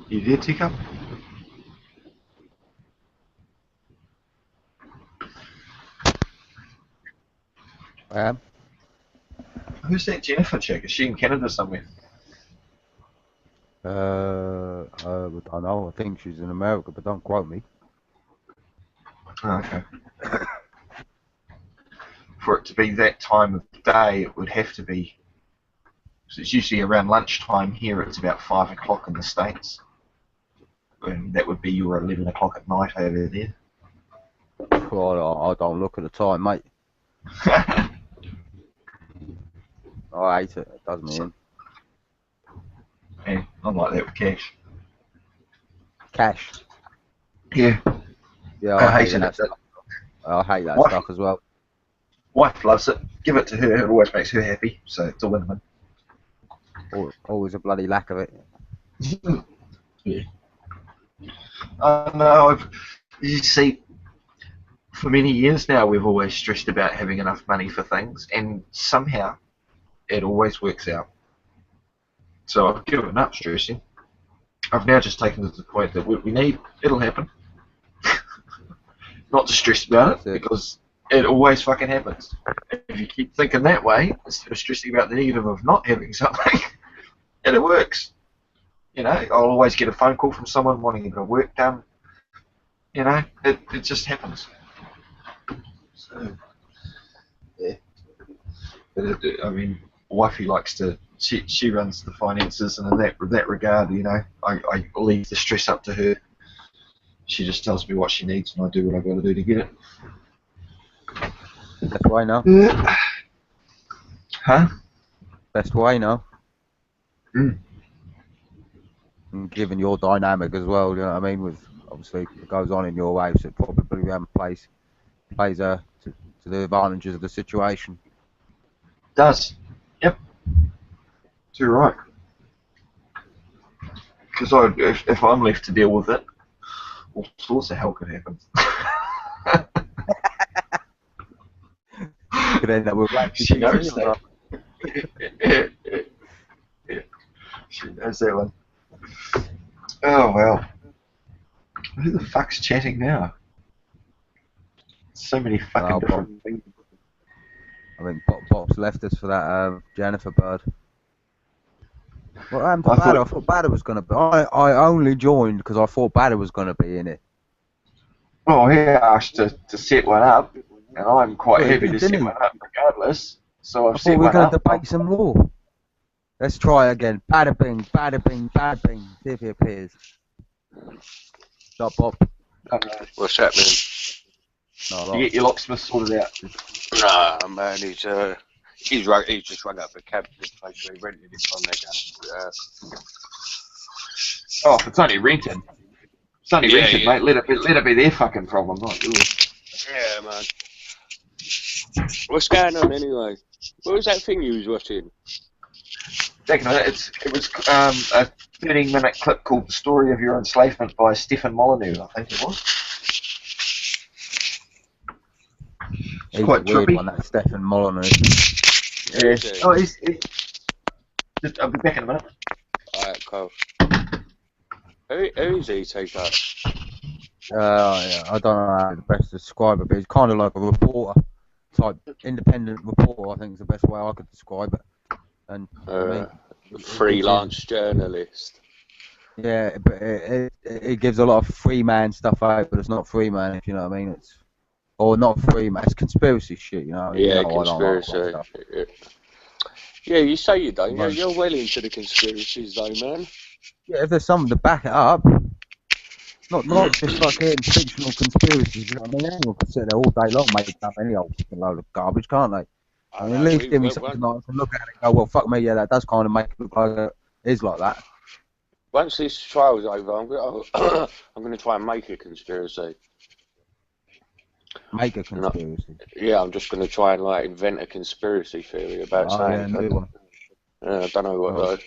You did, Teacup? I am. Who's that Jennifer chick? Is she in Canada somewhere? I don't know. I think she's in America, but don't quote me. Oh, okay. For it to be that time of day, it would have to be. So it's usually around lunchtime here. It's about 5 o'clock in the States. And that would be your 11 o'clock at night over there. Well, I don't look at the time, mate. I hate it. It does me in. Yeah, I'm like that with cash. Cash. Yeah. Yeah, I I hate hate it. that stuff. I hate that What? stuff as well. Wife loves it. Give it to her. It always makes her happy. So it's a win-win. Always a bloody lack of it. Yeah. No, you see, for many years now, we've always stressed about having enough money for things, and somehow it always works out. So I've given up stressing. I've now just taken to the point that what we need, it'll happen. Not to stress about it, because it always fucking happens. If you keep thinking that way, instead of stressing about the negative of not having something, and it works. You know, I'll always get a phone call from someone wanting a bit of work done. You know, it just happens. So, yeah. But I mean, wifey likes to, she runs the finances, and in that regard, you know, I leave the stress up to her. She just tells me what she needs, and I do what I've got to do to get it. Best way now. Huh? Best way now. Mm. And given your dynamic as well, you know what I mean? With obviously it goes on in your way, so it probably plays to the advantages of the situation. Does. Yep. Too right. Because if I'm left to deal with it, all sorts of hell could happen. Could end up with She knows that. Yeah. She knows that one. Oh well. Who the fuck's chatting now? So many fucking different things. I think Bob's left us for that Jennifer Bird. What happened to I Badder? thought- I thought Badder was going to be. I only joined because I thought Badder was going to be in it. Well, he asked to set one up, and I'm quite Well, he happy did, to set didn't he? one up regardless. So I I've thought set we were one going up. to debate some law. Let's try again. Bada bing, bada bing, bada bing. See if he appears. Stop, Bob. What's happening? No, You get your locksmith sorted out. Nah, man, he's just rung up a cab to the place where he rented it from there. Oh, if it's only rented. It's only Yeah, rented, yeah. mate. Let it be their fucking problem, not yours. Yeah, man. What's going on anyway? What was that thing you was watching? Second of it, it was a 13-minute clip called "The Story of Your Enslavement" by Stefan Molyneux, I think it was. It's he's quite a weird trippy. one, that Stefan Molyneux. Yes. Oh, he's I'll be back in a minute. Alright, cool. Who is he, T-Cut? Yeah, I don't know how to best describe it, but he's kind of like a reporter type, independent reporter. I think is the best way I could describe it. And Freelance journalist. Yeah, but it gives a lot of free man stuff out, but it's not free man, if you know what I mean. Or not free man, it's conspiracy shit, you know. Yeah, you know, conspiracy. I don't like that stuff. Yeah, you say you don't. Right. You're well into the conspiracies, though, man. Yeah, if there's something to back it up, not just fucking fictional conspiracies, you know what I mean? Anyone can sit there all day long making up any old fucking load of garbage, can't they? I mean, at least give me something I can look at it and go, well, fuck me, yeah, that does kind of make it look like it is like that. Once this trial's over, I'm going to try and make a conspiracy. Make a conspiracy. Yeah, I'm just going to try and like invent a conspiracy theory about something. Yeah, new one. I don't know what though.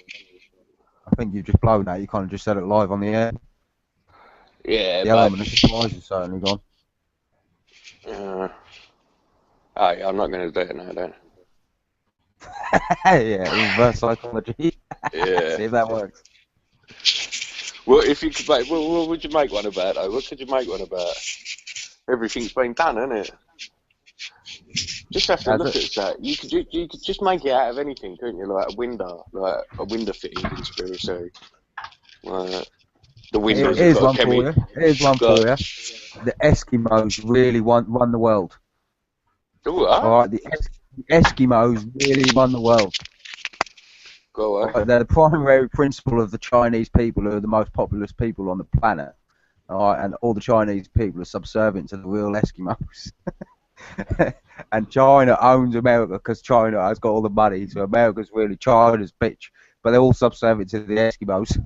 I think you've just blown that. You kind of just said it live on the air. Yeah, the but element of surprise is certainly gone. I'm not going to do it now then. Yeah, reverse psychology. Yeah. See if that works. Well, if you could make, what would you make one about though? What could you make one about? Everything's been done, isn't it? Just have to look at that. You could just make it out of anything, couldn't you? Like a window fitting conspiracy. The windows. Here's one for you. Here's one for you. The Eskimos really run the world. What? All right, the Eskimos really run the world. Go on. They're the primary principle of the Chinese people, who are the most populous people on the planet. Alright, and all the Chinese people are subservient to the real Eskimos. And China owns America because China has got all the money, so America's really China's bitch. But they're all subservient to the Eskimos.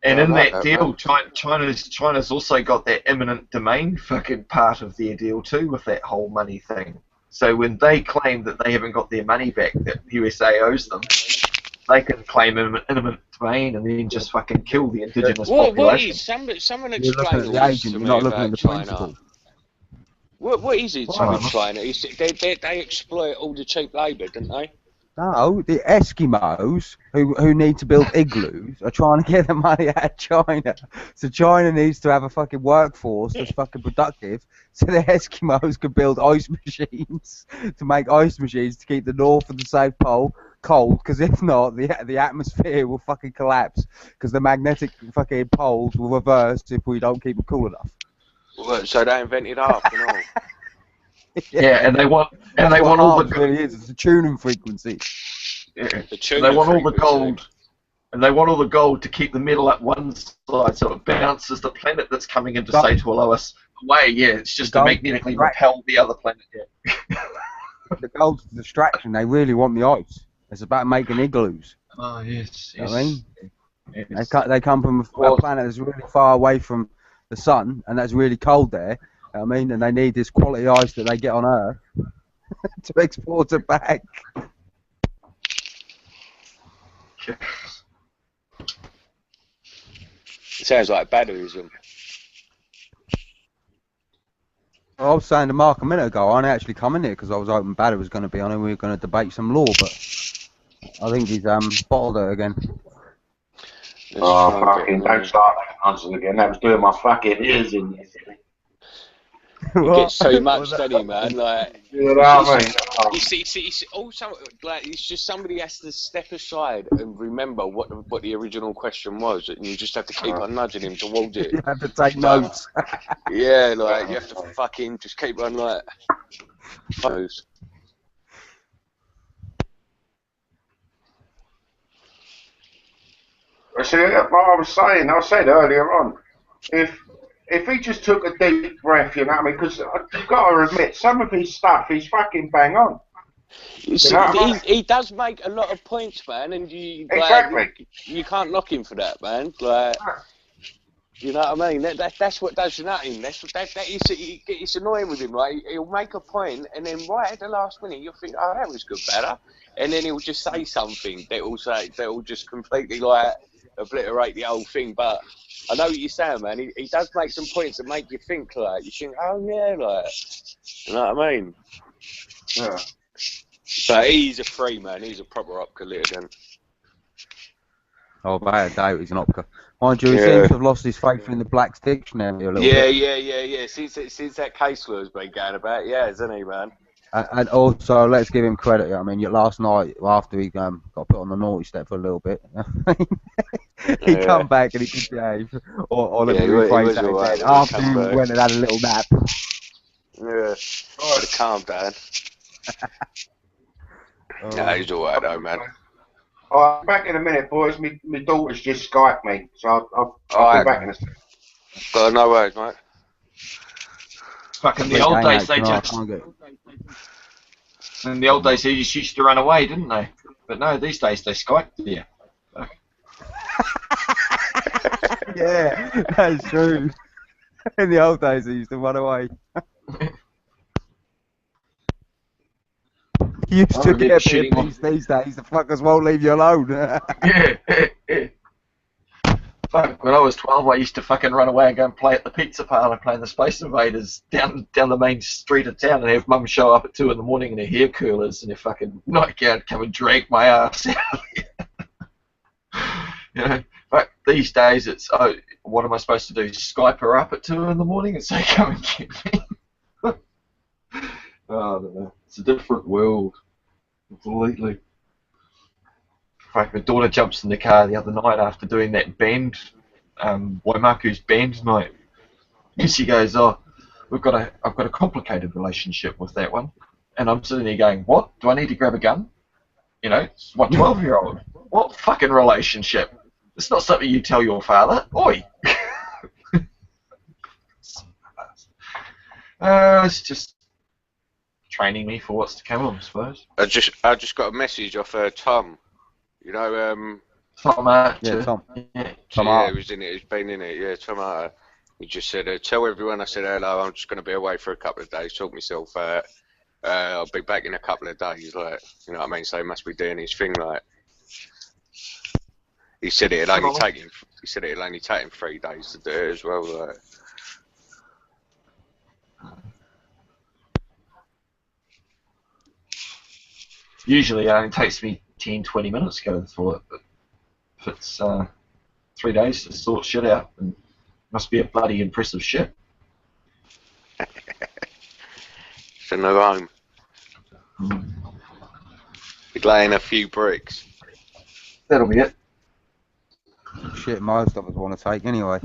And I in like that that, deal, man. China's also got that eminent domain fucking part of their deal too, with that whole money thing. So when they claim that they haven't got their money back that USA owes them, they can claim eminent domain and then just fucking kill the indigenous What population. is someone You're looking explain at all the this agent, to you're me not looking at about the China? principle. What is it Well, with China? Is it, they exploit all the cheap labour, don't they? No, the Eskimos who need to build igloos are trying to get the money out of China. So China needs to have a fucking workforce that's fucking productive, so the Eskimos can build ice machines to make ice machines to keep the North and the South Pole cold. Because if not, the atmosphere will fucking collapse. Because the magnetic fucking poles will reverse if we don't keep it cool enough. Well, so they invented harp and all. Yeah, and they want That's what all the harps really is. It's a tuning frequency. yeah, The and tuning they want all the frequency. gold. And they want all the gold to keep the metal at one side, so it bounces the planet that's coming in to say to allow us away. Yeah, it's just to Gold magnetically distraction. repel the other planet. Yeah. The gold's a distraction. They really want the ice. It's about making igloos. Oh yes, You know what I mean? yes. They come from a planet that's really far away from the sun, and that's really cold there. You know what I mean, and they need this quality ice that they get on Earth to export it back. Sounds like Badawism. I was saying to Mark a minute ago, I didn't actually come in here because I was hoping Badder was going to be on and we were going to debate some law, but I think he's bottled it again. Oh, fucking, don't start that nonsense again. That was doing my fucking ears in yesterday. He gets so much, doesn't he, man? Like, You know what I mean? Oh, it's also like it's just somebody has to step aside and remember what the original question was, and you just have to keep on nudging him towards it. You have to take notes. Yeah, like you have to fucking just keep on like. Moves. see, what I said earlier on, if he just took a deep breath, you know what I mean? Because you've got to admit, some of his stuff is fucking bang on. You see, he does make a lot of points, man, and Exactly. You can't knock him for that, man. Like, you know what I mean? That's what does nothing. It's annoying with him, right? He'll make a point, and then right at the last minute, you'll think, oh, that was good, better, and then he'll just say something that will just completely like obliterate the whole thing. But I know what you're saying, man. He does make some points that make you think, like, oh yeah, like, you know what I mean? Yeah. But he's a free man. He's a proper Opka litigant. Oh, bad doubt he's an Opka. Mind you, he seems to have lost his faith in the Black's Dictionary a little bit. Yeah. Since that case law has been going about, yeah, isn't he, man? And also, let's give him credit. I mean, last night, after he got put on the naughty step for a little bit, he come back and he did behave. Or let me rephrase that again. After he went and had a little nap. Yeah. Calm down. No, he's alright though, man. Alright, back in a minute, boys. My daughter's just Skyped me, so I'll be back in a second. No worries, mate. Fuck, in the old days, they just... In the old days, they just used to run away, didn't they? But no, these days, they Skype you. Yeah, that's true. In the old days, they used to run away. You used to get these days, the fuckers won't leave you alone. Yeah. Fuck, when I was 12, I used to fucking run away and go and play at the pizza parlour playing the Space Invaders down the main street of town and have mum show up at 2 in the morning in her hair curlers and her fucking nightgown come and drag my ass out. You know, but these days it's, oh, what am I supposed to do? Skype her up at 2 in the morning and say, come and get me? Oh, I don't know. It's a different world. Completely. Like my daughter jumps in the car the other night after doing that band, Waimaku's band night. And she goes, oh, I've got a complicated relationship with that one. And I'm sitting there going, what? Do I need to grab a gun? You know, my 12-year-old. What fucking relationship? It's not something you tell your father. Oi! It's just training me for what's to come, I suppose. I just got a message off Tom. You know, Tom, Yeah, Tom. Yeah. Tom yeah, Hart. he was in it. He's been in it. Yeah, Tom Hart. He just said, "Tell everyone I said hello. I'm just going to be away for a couple of days. Sort myself out. I'll be back in a couple of days." Like, you know what I mean? So he must be doing his thing. Like, he said it'd only take him. He said it'd only take him 3 days to do it as well. Like. Usually it only takes me 10, 20 minutes to go to the toilet, but if it's 3 days to sort shit out, then it must be a bloody impressive shit. It's a new home. He'd lay in a few bricks. That'll be it. Shit, most of us want to take anyway.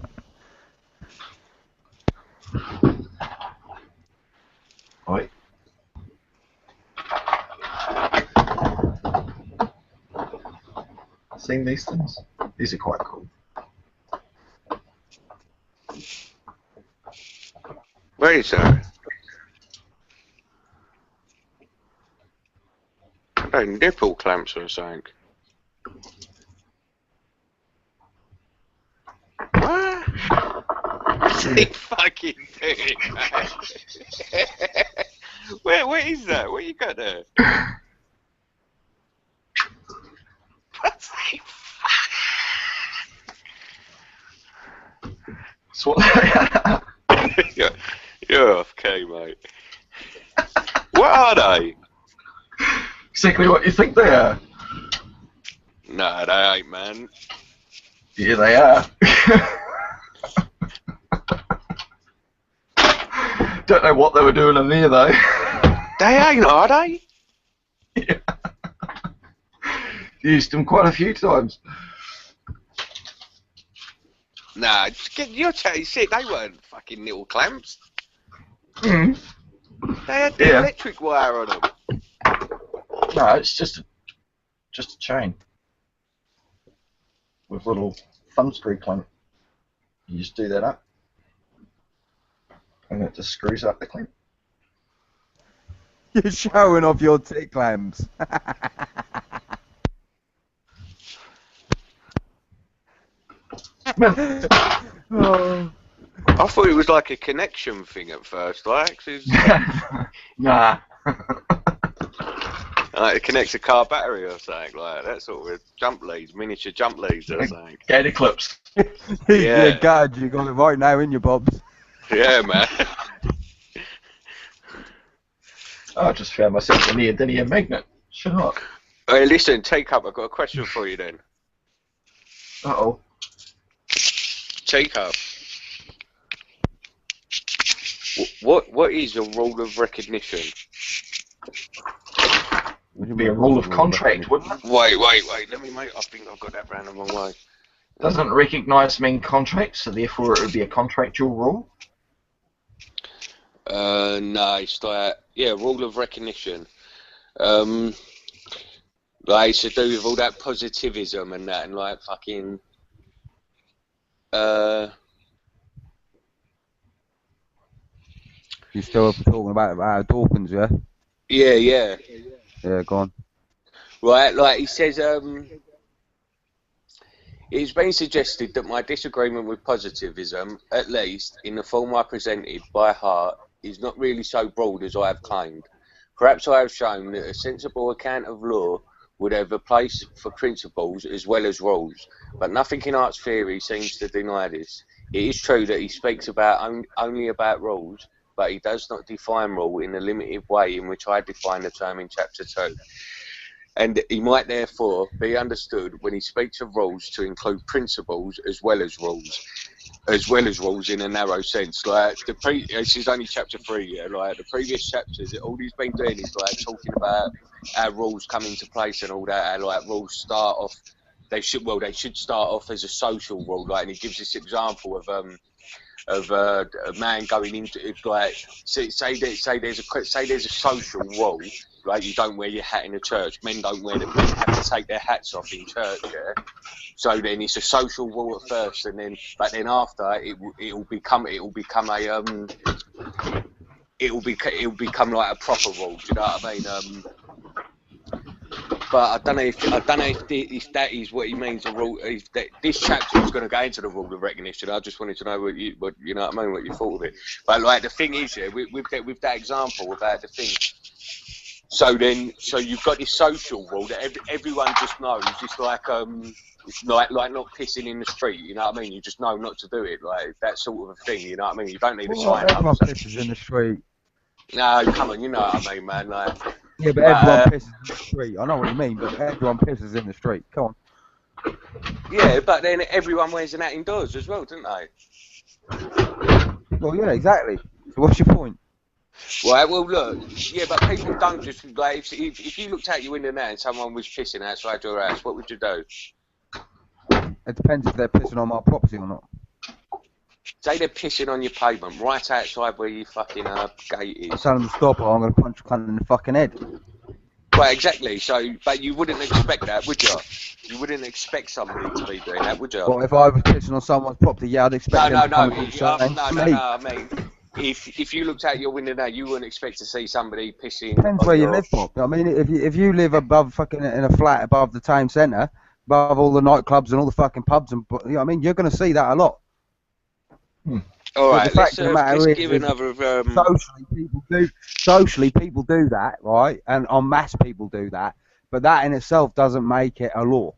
Right. Seen these things? These are quite cool. Where is that? Oh, nipple clamps or something. What? What's he fucking doing, man? Where is that? What you got there? What's he So what? You're off key, mate. What are they? Exactly what you think they are. No, they ain't, man. Yeah, they are. Don't know what they were doing in there though. They ain't, are they? Yeah. Used them quite a few times. Nah, you're telling shit. They weren't fucking little clamps. Mm. They had the electric wire on them. No, it's just a chain with little thumb screw clamp. You just do that up, and it just screws up the clamp. You're showing off your tick clamps. Oh. I thought it was like a connection thing at first, like. Nah. Like it connects a car battery or something like that sort of jump leads, miniature jump leads or something. Gator clips. Yeah, God, you got it right now in your bobs. Yeah, man. I just found myself a neodymium magnet. Shut up. Hey, listen, Teacup, I've got a question for you then. Uh-oh. Teacup. What is a rule of recognition? Would be a rule of contract, wouldn't it? Wait. Let me make. I think I've got that round the wrong way. Doesn't recognise mean contract, so therefore it would be a contractual rule? No, it's like, rule of recognition. Like, it's to do with all that positivism and that, and like fucking. You still talking about Dawkins, yeah? Yeah. Yeah, go on. Right, like he says, it's been suggested that my disagreement with positivism, at least in the form I presented by heart, is not really so broad as I have claimed. Perhaps I have shown that a sensible account of law would have a place for principles as well as rules, but nothing in art's theory seems to deny this. It is true that he speaks only about rules, but he does not define rule in the limited way in which I define the term in Chapter 2. And he might therefore be understood when he speaks of rules to include principles as well as rules in a narrow sense. Like this is only Chapter 3, yeah. Like the previous chapters, all he's been doing is like talking about how rules come into place and all that. How like rules start off they should start off as a social rule, like, and he gives this example of a man going into, like, say there's a social rule, like, you don't wear your hat in a church. Men have to take their hats off in church, yeah. So then it's a social rule at first, but then after it'll become like a proper rule. Do you know what I mean? But I don't know if that is what he means. A rule. This chapter was going to go into the rule of recognition. I just wanted to know what you know what I mean, what you thought of it. But like the thing is, yeah, with that example about the thing. So you've got this social rule that everyone just knows. It's like not pissing in the street. You know what I mean? You just know not to do it, like that sort of a thing. You know what I mean? You don't need a sign up. Everyone pisses in the street. No, come on, you know what I mean, man. Like, yeah, but everyone pisses in the street. I know what you mean, but everyone pisses in the street. Come on. Yeah, but then everyone wears an hat indoors as well, don't they? Well, yeah, exactly. So what's your point? Right, well, look, yeah, but people don't just, like, if you looked out your window now and someone was pissing outside your house, what would you do? It depends if they're pissing on my property or not. Say they're pissing on your pavement, right outside where your fucking gate is. I tell them to stop or I'm going to punch a cunt in the fucking head. Right, exactly, so, but you wouldn't expect that, would you? You wouldn't expect somebody to be doing that, would you? Well, if I was pissing on someone's property, yeah, I'd expect them to come and do something to me. I mean, if you looked out your window now, you wouldn't expect to see somebody pissing. Depends where you live, Bob. I mean, if you live above fucking in a flat above the town centre, above all the nightclubs and all the fucking pubs, and you know what I mean, you're going to see that a lot. All right, let's give another. Socially, people do that, right? And en masse, people do that. But that in itself doesn't make it a law,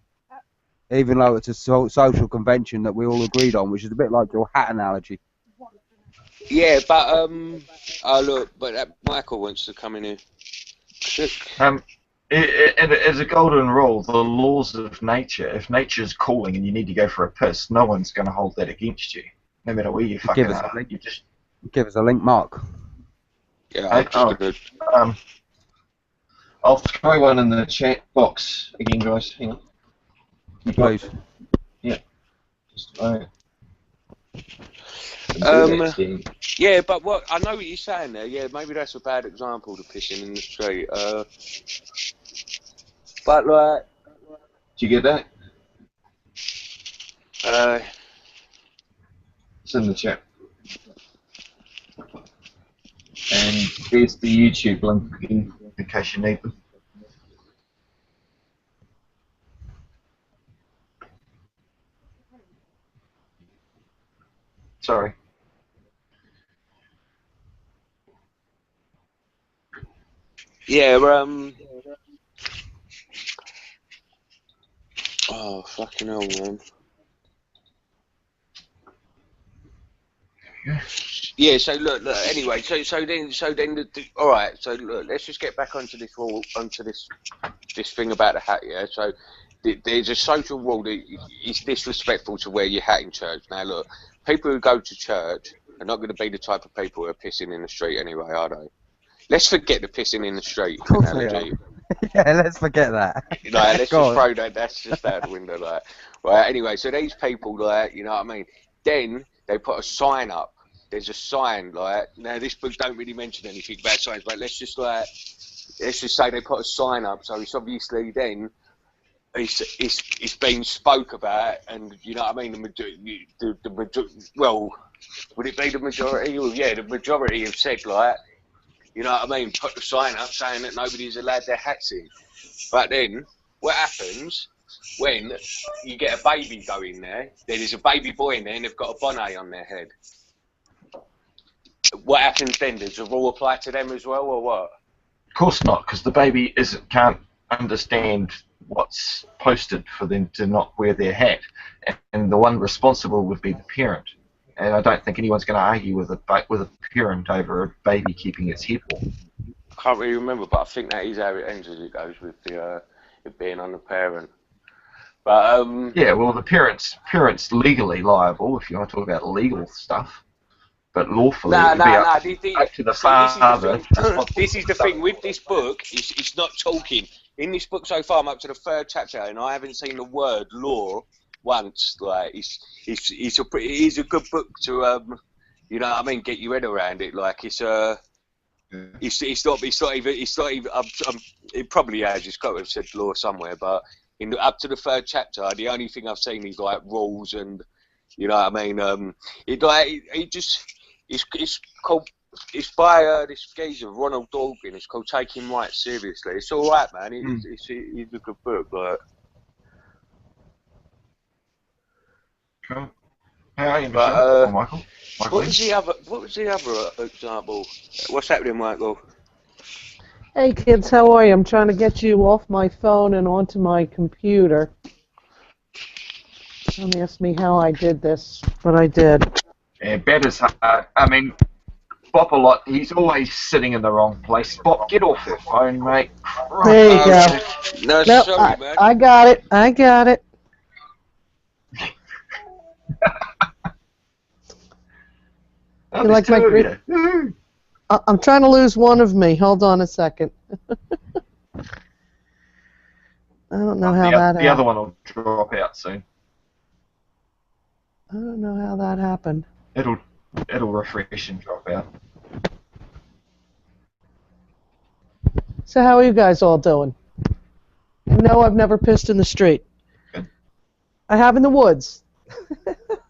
even though it's a social convention that we all agreed on, which is a bit like your hat analogy. Yeah, but look, but Michael wants to come in here. As a golden rule, the laws of nature, if nature's calling and you need to go for a piss, no one's going to hold that against you, no matter where you fucking are. You just give us a link, Mark. Yeah, I'll throw one in the chat box again, guys. Hang on. Please. Yeah. Just yeah, but what I know what you're saying there. Yeah, maybe that's a bad example, the pissing in the street. But like, did you get that? It's in the chat. And there's the YouTube link in case you need them. Sorry. Yeah, oh, fucking hell, man. Yeah, so look, anyway, so then, all right, so look, let's just get back onto this thing about the hat, yeah? So there's a social rule that is disrespectful to wear your hat in church. Now, look, people who go to church are not going to be the type of people who are pissing in the street anyway, are they? Let's forget the pissing in the street analogy. Yeah, let's forget that. Like, let's just throw that, that's just out the window, like. Right, anyway, so these people, like, you know what I mean? Then they put a sign up. There's a sign, like, now this book don't really mention anything about signs, but let's just say they put a sign up, so it's obviously then it's been spoke about, and you know what I mean, well, would it be the majority? Well, yeah, the majority have said, like, you know what I mean, put the sign up saying that nobody's allowed their hats in. But then, what happens when you get a baby going there, there's a baby boy in there and they've got a bonnet on their head? What happens then? Does the rule apply to them as well, or what? Of course not, because the baby can't understand what's posted for them to not wear their hat, and the one responsible would be the parent. And I don't think anyone's going to argue with a parent over a baby keeping its head warm. I can't really remember, but I think that is how it ends, as it goes with it being on the parent. But yeah, well, the parent's legally liable if you want to talk about legal stuff, but lawfully up to the father. This is the thing with this book. It's not talking. in this book so far, I'm up to the 3rd chapter, and I haven't seen the word law once. Like, it is a good book to you know what I mean, get your head around it. Like, it's not even. It probably has. It's got to have said law somewhere, but up to the 3rd chapter, the only thing I've seen is like rules and, you know what I mean. It's called. It's by this geezer Ronald Dalton. It's called Take Him Right Seriously. It's all right, man. It's a good book. Like. Cool. How are you, But, Michael? What was the other example? What's happening, Michael? Hey kids, how are you? I'm trying to get you off my phone and onto my computer. Don't ask me how I did this, but I did. Yeah, better's hard. I mean, Bob a lot. He's always sitting in the wrong place. Bob, get off your phone, mate. There you go. No, Nope, sorry, man. I got it. I got it. You like my green? I'm trying to lose one of me. Hold on a second. I don't know how that happened. The other one will drop out soon. I don't know how that happened. It'll refresh and drop out. So how are you guys all doing? No, I've never pissed in the street. Good. I have in the woods.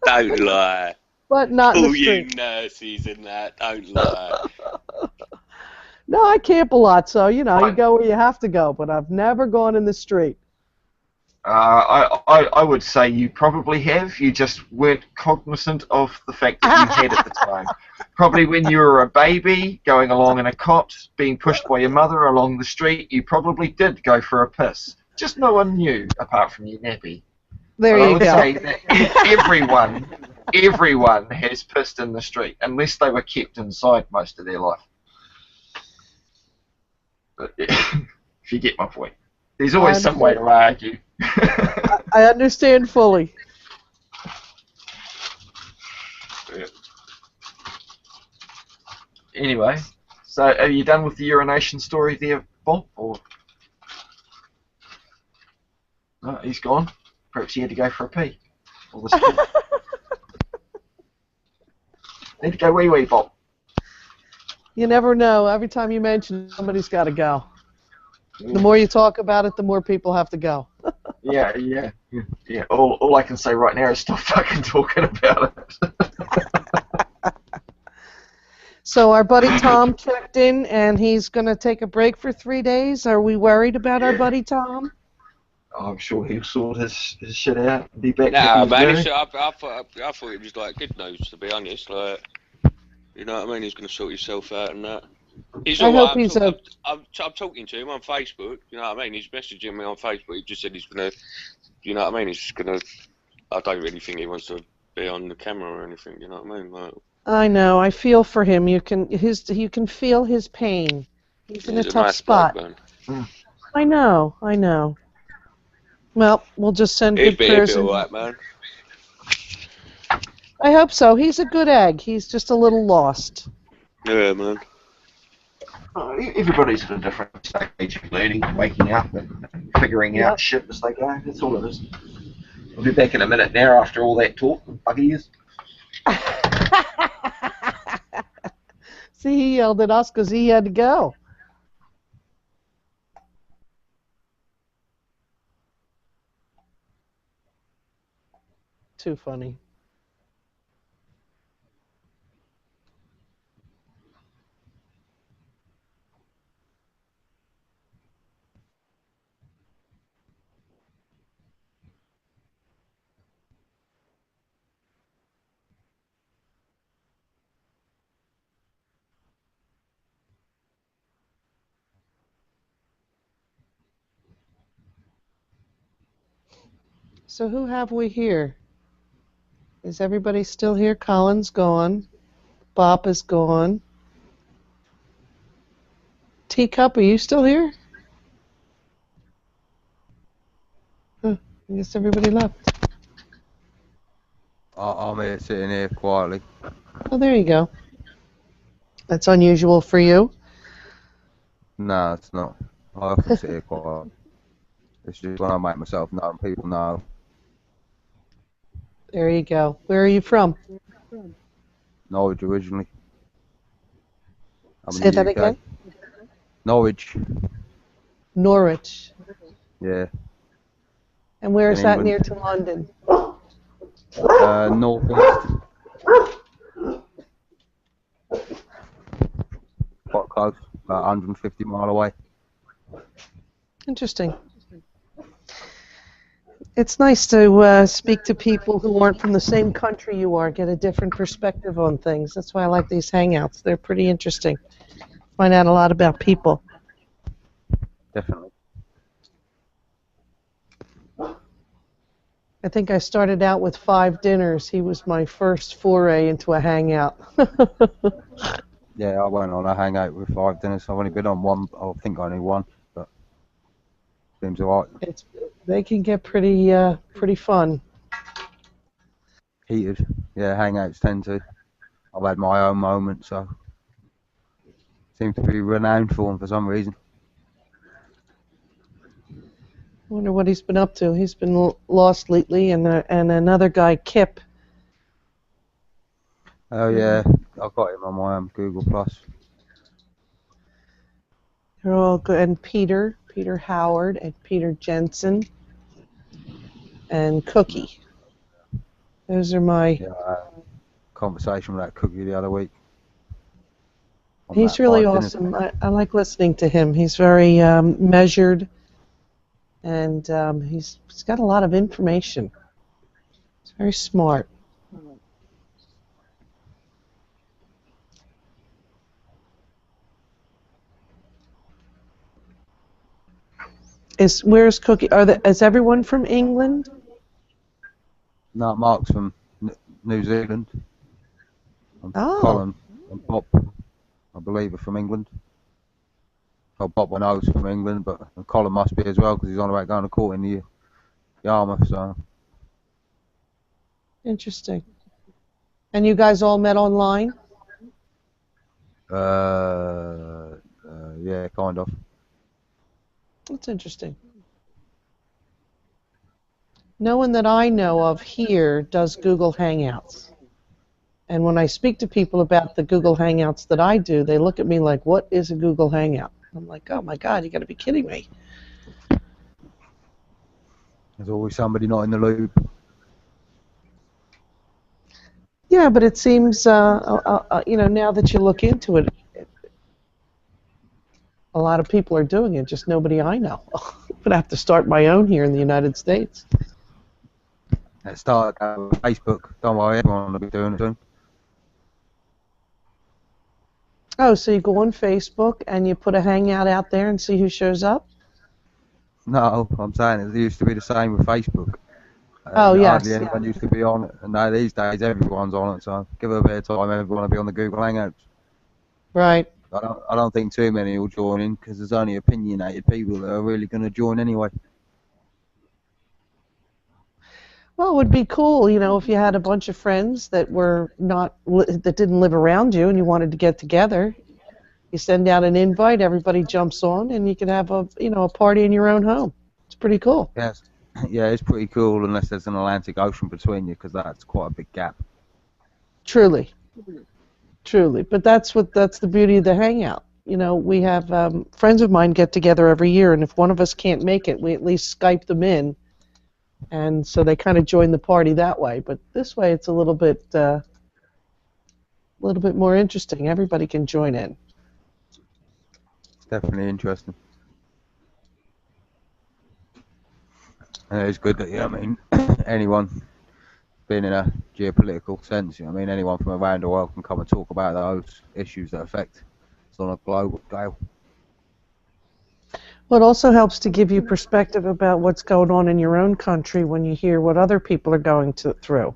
Don't lie. But not in the All street. you nurses and that, don't lie. No, I camp a lot, so, you know, you go where you have to go, but I've never gone in the street. I would say you probably have. You just weren't cognizant of the fact that you had at the time. Probably when you were a baby, going along in a cot, being pushed by your mother along the street, you probably did go for a piss. Just no one knew, apart from your nappy. There I you would go. say that everyone has pissed in the street, unless they were kept inside most of their life. But, if you get my point. There's always some way to argue. I understand fully. Yeah. Anyway, so are you done with the urination story there, Bob? Or no, he's gone. Perhaps he had to go for a pee. Or the need to go wee, Bob. You never know. Every time you mention it, somebody's got to go. The more you talk about it, the more people have to go. Yeah. All I can say right now is stop fucking talking about it. So our buddy Tom checked in, and he's going to take a break for 3 days. Are we worried about our buddy Tom? I'm sure he'll sort his shit out and be back. Nah, man, I thought it was like good news, to be honest. Like, you know what I mean? He's going to sort himself out and that. He's I all hope right. he's I'm talking to him on Facebook. You know what I mean? He's messaging me on Facebook. He just said he's going to. You know what I mean? He's just going to. I don't really think he wants to be on the camera or anything. You know what I mean? Like, I know. I feel for him. You can feel his pain. He's in a tough nice spot. bloke, man. I know. Well, we'll just send good He'll prayers. be all right, man. I hope so. He's a good egg. He's just a little lost. Yeah, man. Everybody's at a different stage of learning, waking up, and figuring out shit as they go. That's all it is. We'll be back in a minute now after all that talk. Buggy is. See, he yelled at us because he had to go. Too funny. So who have we here? Is everybody still here? Colin's gone. Bob is gone. Teacup, are you still here? Huh, I guess everybody left. I'm here sitting here quietly. Oh, there you go. That's unusual for you. No, it's not. often sit here quiet. It's just when I make myself known, people know. There you go. Where are you from? Norwich originally. I'm Say in the that UK. again? Norwich, Norwich. yeah, And where in is that England. near to London? North East. Quite close, about 150 mile away. Interesting. It's nice to speak to people who aren't from the same country you are, get a different perspective on things. That's why I like these hangouts. They're pretty interesting. Find out a lot about people. Definitely. I think I started out with 5 dinners. He was my first foray into a hangout. Yeah, I went on a hangout with 5 dinners. I've only been on one, I think only one, but seems alright. They can get pretty fun. Heated. Yeah, hangouts tend to. I've had my own moments, so seem to be renowned for them for some reason. Wonder what he's been up to. He's been lost lately, and another guy, Kip. Oh yeah, I've got him on my Google Plus. They're all good. And Peter Howard, and Peter Jensen, and Cookie. Those are my. Yeah, I had a conversation with that Cookie the other week. He's really awesome. I like listening to him. He's very measured, and he's got a lot of information. He's very smart. Where's Cookie? Is everyone from England? No, Mark's from New Zealand. And Oh. Colin and Bob, I believe, are from England. Well, Bob I know is from England, but Colin must be as well because he's on about going to court in the Yarmouth. So. Interesting. And you guys all met online? Yeah, kind of. That's interesting. No one that I know of here does Google Hangouts. And when I speak to people about the Google Hangouts that I do, they look at me like, what is a Google Hangout? I'm like, oh my God, you got to be kidding me. There's always somebody not in the loop. Yeah, but it seems, now that you look into it, a lot of people are doing it, just nobody I know. I'm going to have to start my own here in the United States. Let's start with Facebook. Don't worry, everyone will be doing it soon. Oh, so you go on Facebook and you put a hangout out there and see who shows up? No, I'm saying it used to be the same with Facebook. Oh, yes. Hardly anyone used to be on it, and now these days everyone's on it. So give it a bit of time, everyone will be on the Google Hangouts. Right. I don't think too many will join in because there's only opinionated people that are really going to join anyway. Well, it would be cool, if you had a bunch of friends that that didn't live around you and you wanted to get together. You send out an invite, everybody jumps on, and you can have a party in your own home. It's pretty cool. Yes, yeah, it's pretty cool unless there's an Atlantic Ocean between you because that's quite a big gap. Truly. But that's the beauty of the hangout. We have friends of mine get together every year, and if one of us can't make it, we at least Skype them in. And so they kind of join the party that way. But this way, it's a little bit more interesting. Everybody can join in. It's definitely interesting. And it's good that anyone, being in a geopolitical sense, anyone from around the world can come and talk about those issues that affect us on a global scale. Well, it also helps to give you perspective about what's going on in your own country when you hear what other people are going through.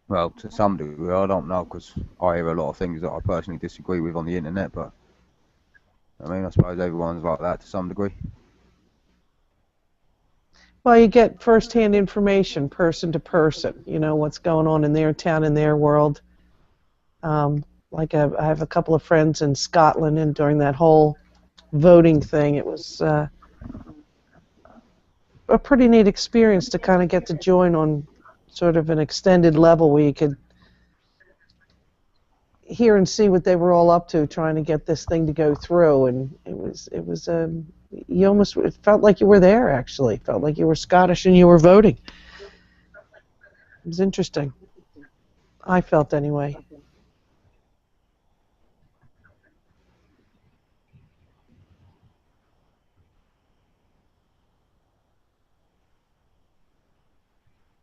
Well, to some degree, I don't know, because I hear a lot of things that I personally disagree with on the internet, but I suppose everyone's like that to some degree. Well, you get first-hand information, person to person, what's going on in their town, in their world. I have a couple of friends in Scotland, and during that whole voting thing. It was a pretty neat experience to kind of get to join on sort of an extended level where you could hear and see what they were all up to trying to get this thing to go through. And it felt like you were there, actually. It felt like you were Scottish and you were voting. It was interesting. I felt anyway.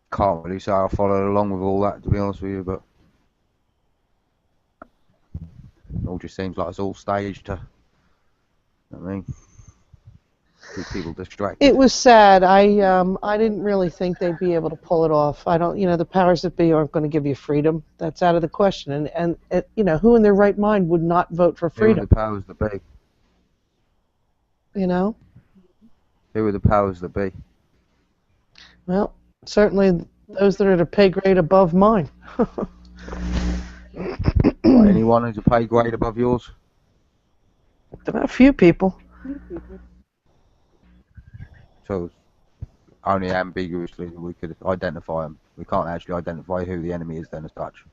Can't really say I followed along with all that, to be honest with you, but it all just seems like it's all staged to, I mean, keep people distracted. It was sad. I didn't really think they'd be able to pull it off. I don't, the powers that be aren't going to give you freedom. That's out of the question. And who in their right mind would not vote for freedom? Who are the powers that be? Who are the powers that be? Well, certainly those that are at a pay grade above mine. Anyone who's a pay grade above yours? A few people. So only ambiguously we could identify them. We can't actually identify who the enemy is then as such.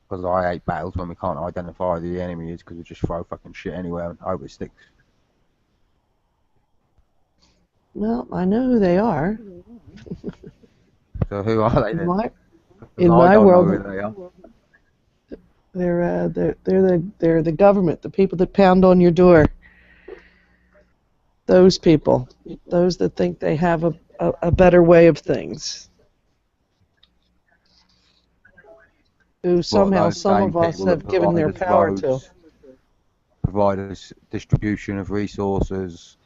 Because I hate battles when we can't identify who the enemy is, because we just throw fucking shit anywhere and hope it sticks. Well, I know who they are. So who are they then? In my world, they are. they're the government, the people that pound on your door. Those people, those that think they have a better way of things. Who somehow some of us have given their power to. Provide us distribution of resources,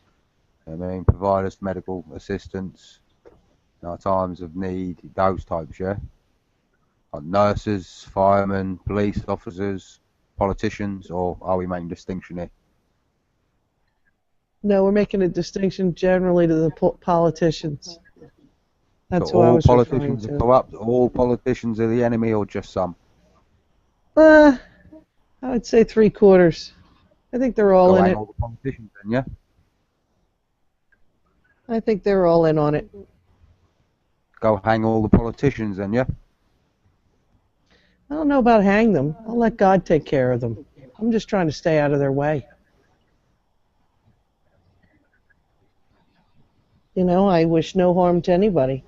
provide us medical assistance in our times of need, those types, yeah? Like nurses, firemen, police officers, politicians, or are we making a distinction here? No, we're making a distinction generally to the politicians. That's so who I all was politicians referring are to. corrupt, all politicians are the enemy, or just some? I would say 3/4. I think they're all in it. All the politicians then, yeah? I think they're all in on it. Go hang all the politicians then, yeah? I don't know about hang them. I'll let God take care of them. I'm just trying to stay out of their way. I wish no harm to anybody.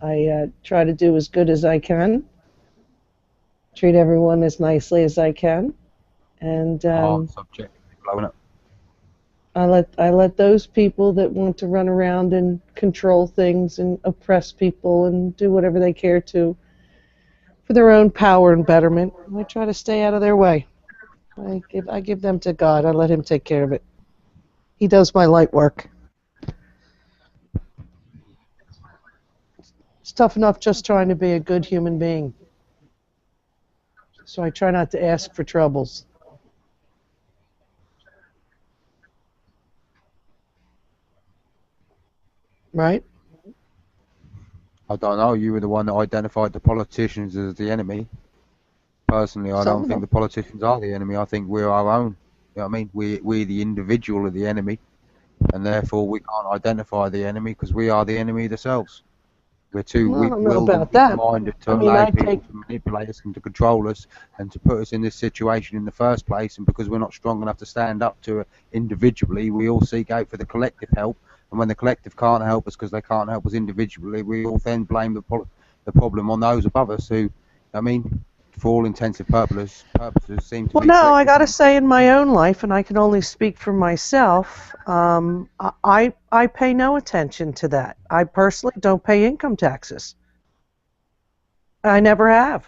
I try to do as good as I can, treat everyone as nicely as I can, and Subjectively blowing up. I let those people that want to run around and control things and oppress people and do whatever they care to for their own power and betterment. I try to stay out of their way. I give them to God. I let Him take care of it. He does my light work. It's tough enough just trying to be a good human being. So I try not to ask for troubles. Right? I don't know, you were the one that identified the politicians as the enemy. Personally, I don't think the politicians are the enemy. I think we're our own. You know what I mean? We're the individual of the enemy, and therefore we can't identify the enemy because we are the enemy themselves. We're too weak-willed and weak-minded to allow people to manipulate us and to control us and to put us in this situation in the first place. And because we're not strong enough to stand up to it individually, we all seek out for the collective help. And when the collective can't help us because they can't help us individually, we all then blame the problem on those above us who, for all intents and purposes, seem to be... Well, no, I got to say in my own life, and I can only speak for myself, I pay no attention to that. I personally don't pay income taxes. I never have.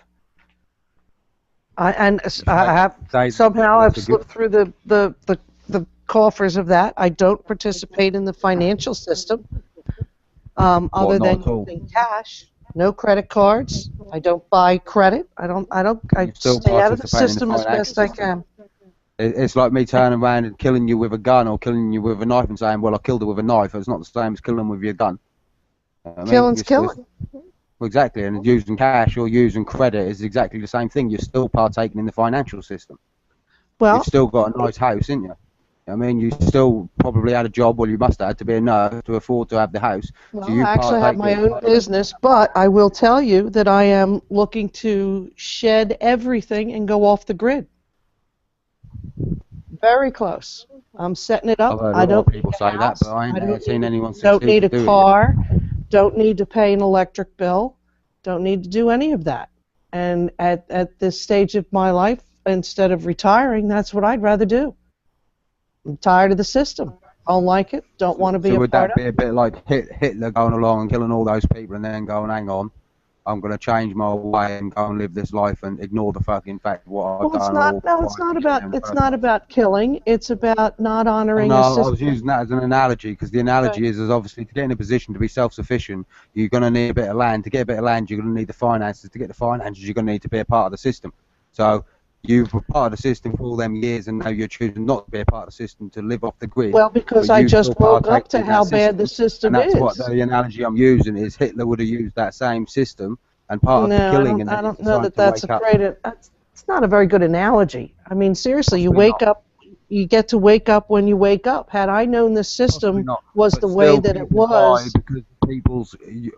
I've slipped through the coffers of that. I don't participate in the financial system other than using cash. No credit cards. I don't buy credit. I stay out of the system as best I can. It's like me turning around and killing you with a gun or killing you with a knife and saying, well, I killed her with a knife. It's not the same as killing them with your gun. Killing's killing. Well, exactly, and using cash or using credit is exactly the same thing. You're still partaking in the financial system. Well, you've still got a nice house, ain't you? I mean, you still probably had a job, well, you must have had to be a nurse to afford to have the house. Well, So you I actually have my partake own business, but I will tell you that I am looking to shed everything and go off the grid. Very close. I'm setting it I've up. heard a I lot don't of need people a say that, house. but I I ain't seen anyone don't succeed need to a do it yet. car. Don't need to pay an electric bill. Don't need to do any of that. And at this stage of my life, instead of retiring, that's what I'd rather do. I'm tired of the system. Don't like it. Don't want to be So a would part that of be a bit like Hitler going along and killing all those people and then going, hang on, I'm going to change my way and go and live this life and ignore the fucking fact of what I've Well, it's done not. or No, why it's I not get there about. in the It's first not place. about killing. It's about not honoring No, a I was system. using that as an analogy because the analogy is obviously to get in a position to be self-sufficient, you're going to need a bit of land. To get a bit of land, you're going to need the finances. To get the finances, you're going to need to be a part of the system. So you were part of the system for all them years, and now you're choosing not to be a part of the system to live off the grid. Well, because But I you still just woke partake up to in how that bad the system, system and that's what is. the analogy I'm using is. Hitler would have used that same system, and part of the No, killing, and I then he don't know decided that to that's a wake up. great. It's not a very good analogy. I mean, seriously, you Possibly wake not. up. You get to wake up when you wake up. Had I known the Possibly system not. was But the way still, that it people die was, because of people's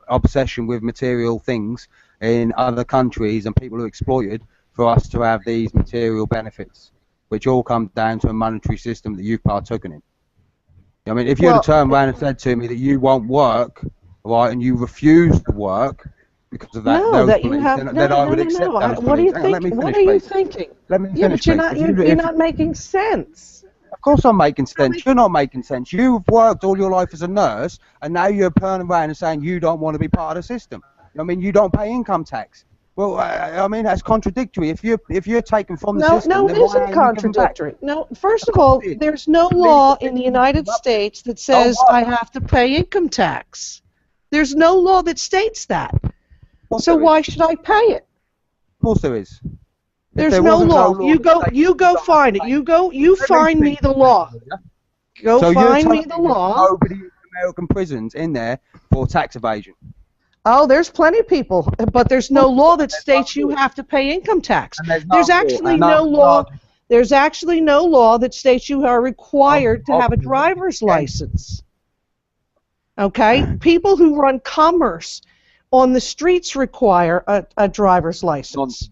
obsession with material things in other countries and people who are exploited for us to have these material benefits, which all come down to a monetary system that you've partaken in. I mean, if you'd have well, turned around and said to me that you won't work, right, and you refuse to work because of no, those that you beliefs, have then I would no. accept those What do you beliefs. Hang on, let think? me What finish, are you please. thinking? Let me Yeah, finish, but you're please. not. You're not making sense. Of course I'm making sense. You're not making sense. You've worked all your life as a nurse, and now you're turning around and saying you don't want to be part of the system. I mean, you don't pay income tax. Well, I mean, that's contradictory. If you're taken from the No, system, no, it then why isn't aren't you giving back? contradictory. No, first Of of course all, it is. there's no The law legal in the thing you United give up to. States that Don't says I work. have to pay income tax. There's no law that states that. Of course So there is. why should I pay it? Of course there is. If There's there no wasn't no law. law that states You you go don't have find to it. pay, You let me find me finish, the law. Julia. Go So you're find me telling the me there's law. nobody in American prisons in there for tax evasion? Oh, there's plenty of people, but there's no law that states you have to pay income tax. And there's no There's law. actually And no nothing law. charges. There's actually no law that states you are required to have a Obviously, driver's yeah. license. Okay? People who run commerce on the streets require a driver's license. Nonsense.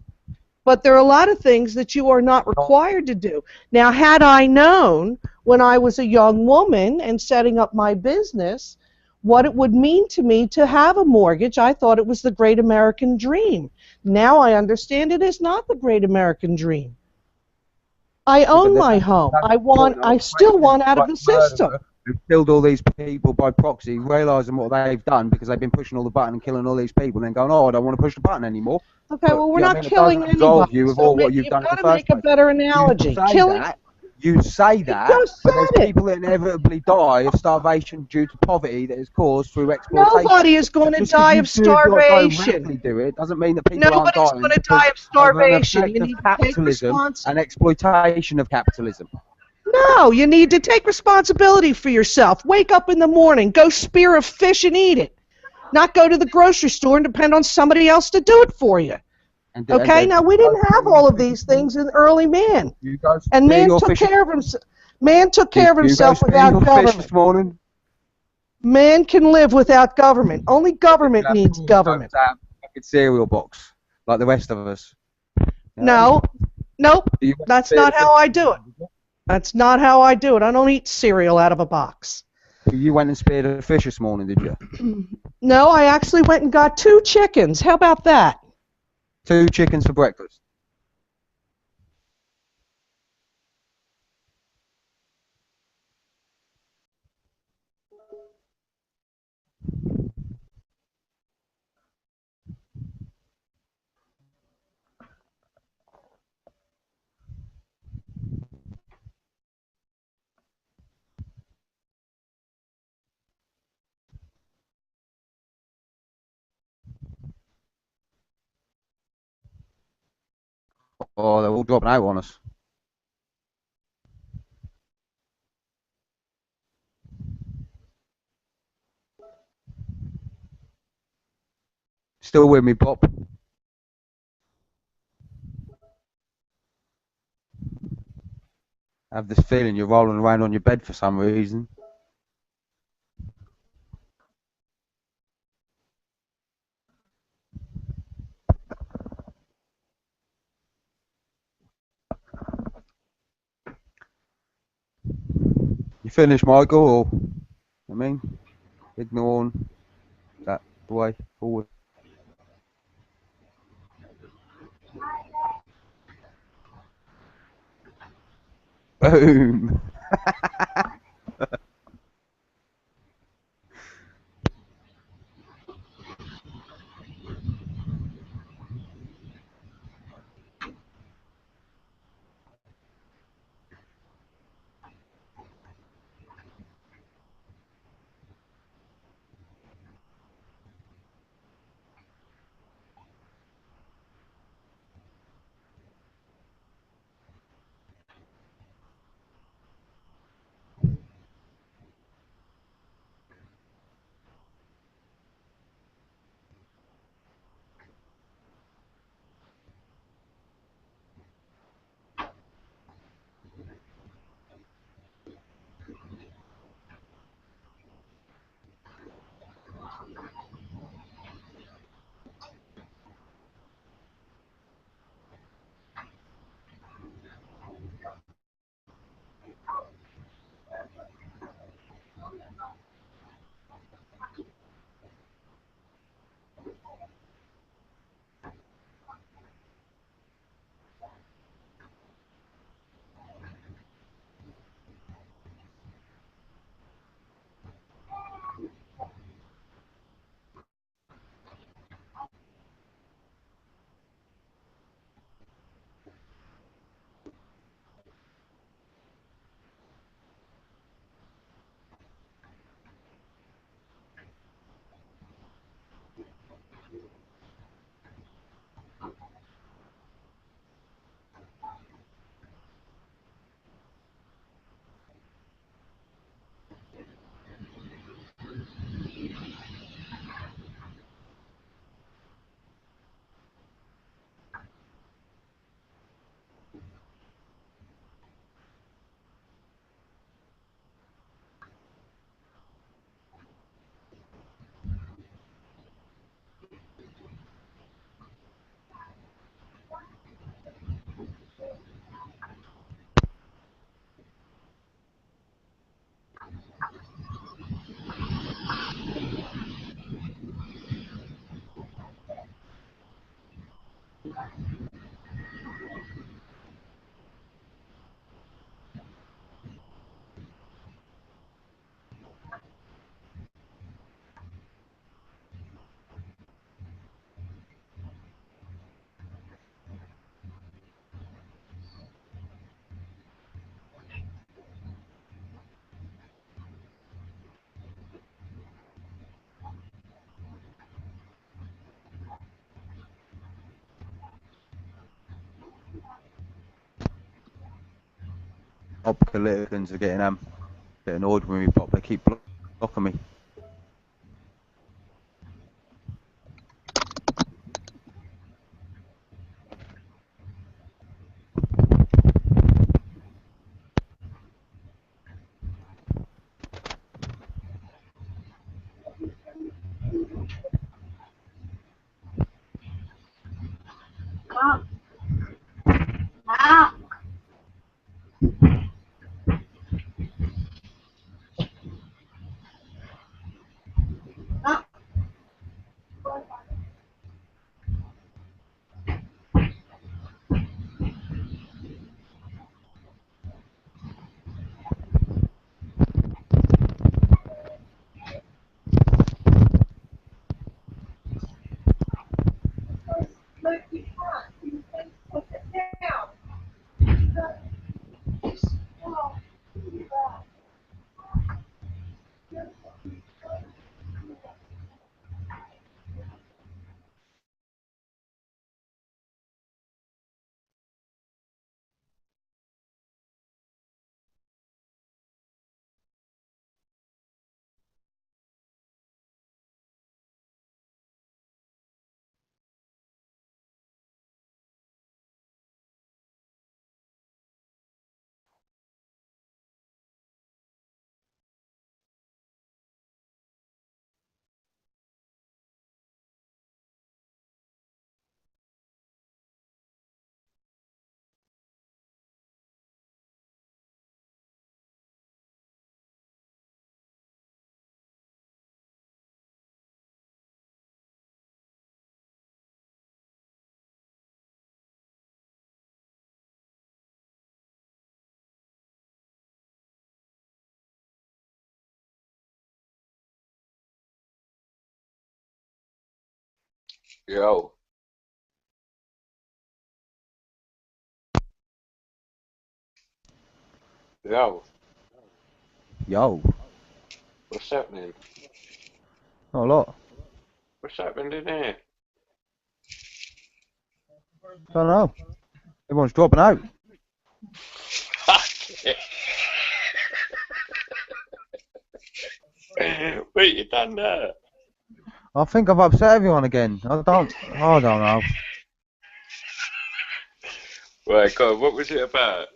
But there are a lot of things that you are not required to do. Now, had I known when I was a young woman and setting up my business what it would mean to me to have a mortgage, I thought it was the great American dream. Now I understand it is not the great American dream. I own my home. I still want out of the system. Who've killed all these people by proxy, realising what they've done because they've been pushing all the button and killing all these people, and then going, "Oh, I don't want to push the button anymore." Okay, well, we're not it killing doesn't absolve anybody. you of So all what you've you've done in got the to first make a place. better You analogy. say Killing. that, you say You that, just but there's said it. people that inevitably die of starvation due to poverty that is caused through exploitation. Nobody is going to Just 'cause die you of starvation. directly do it doesn't mean that people aren't Nobody's dying going to because die of of an starvation. effect You of need to take capitalism and exploitation of capitalism. No, you need to take responsibility for yourself. Wake up in the morning, go spear a fish and eat it. Not go to the grocery store and depend on somebody else to do it for you. Okay, now we didn't have all of these things in early man. And man took care of himself. Man took care of himself without government. Man can live without government. Only government needs government. A cereal box like the rest of us. No, nope. That's not how I do it. That's not how I do it. I don't eat cereal out of a box. You went and speared a fish this morning, did you? No, I actually went and got 2 chickens. How about that? 2 chickens for breakfast. Oh, they're all dropping out on us. Still with me, Pop? have this feeling you're rolling around on your bed for some reason. You finished, Michael, or I mean, ignoring that way forward. Boom. Politicans are getting a bit annoyed with me, but they keep blocking me. Yo. Yo. Yo, What's happening? not a lot. What's happened in here? Don't know. Everyone's dropping out. Fuck it. Wait, you done that? I think I've upset everyone again. I don't know. Right, go on, what was it about?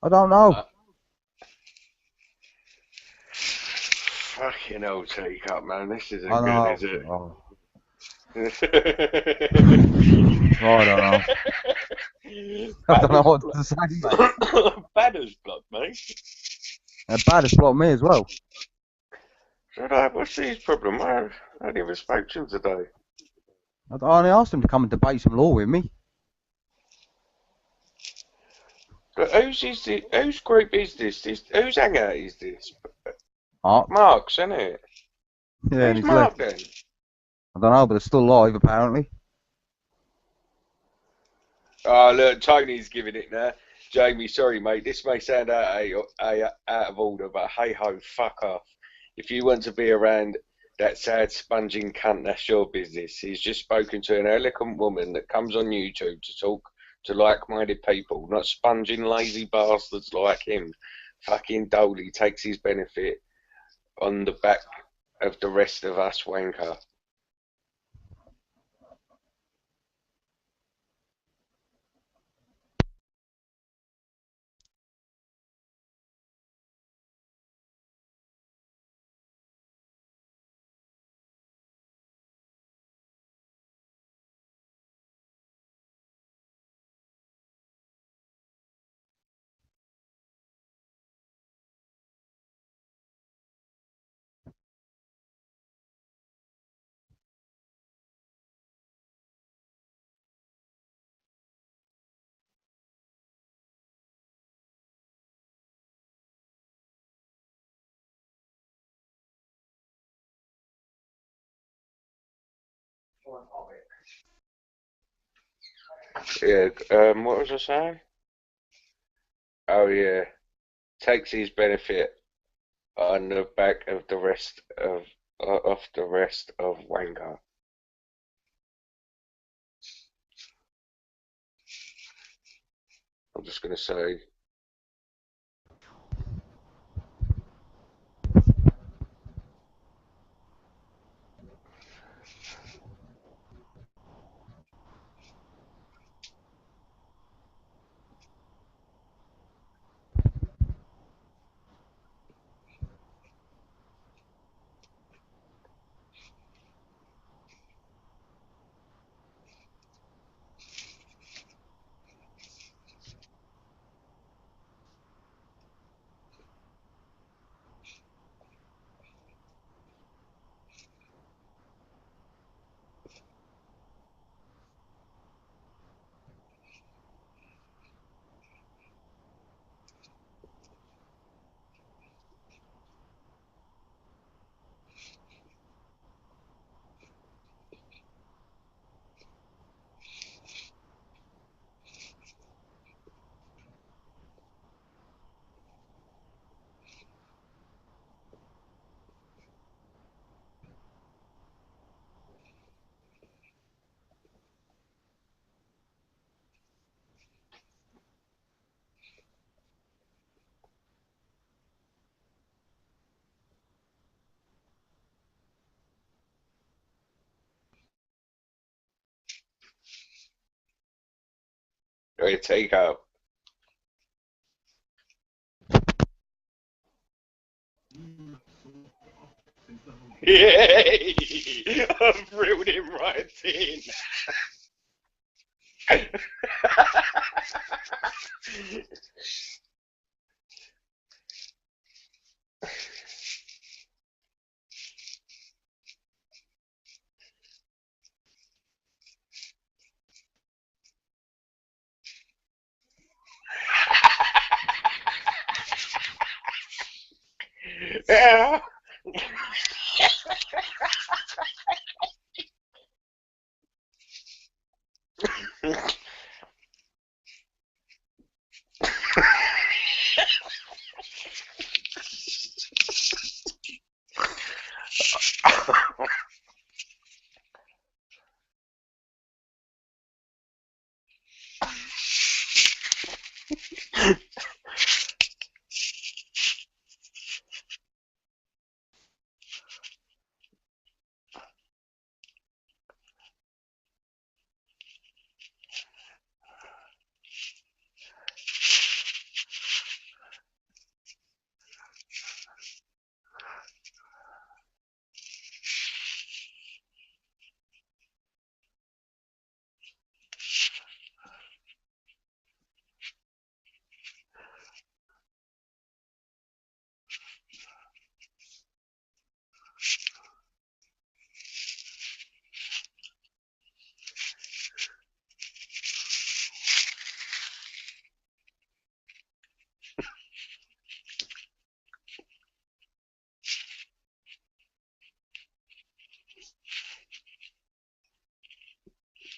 I don't know. Fucking hell, teacup, man. This isn't I know. good, is it? Oh, I don't know. I don't know what to say, mate. Banner's blood, mate. And bad has blocked me as well. What's his problem? I only ever spoke to him today. I only asked him to come and debate some law with me. But whose group is this? Whose hangout is this? Oh, Mark's, isn't it? yeah, and Who's he's Mark left. then? I don't know, but it's still live apparently. Oh, look, Tony's giving it now. Jamie, sorry, mate. This may sound out of order, but hey ho, fuck off. If you want to be around that sad sponging cunt, that's your business. He's just spoken to an eloquent woman that comes on YouTube to talk to like-minded people, not sponging lazy bastards like him. Fucking Dolly takes his benefit on the back of the rest of us wanker. Yeah, what was I saying? Oh yeah, takes his benefit on the back of the rest of the rest of wanker. I'm just gonna say. Ready to take out. Yay! I've reeled him right in. Yeah.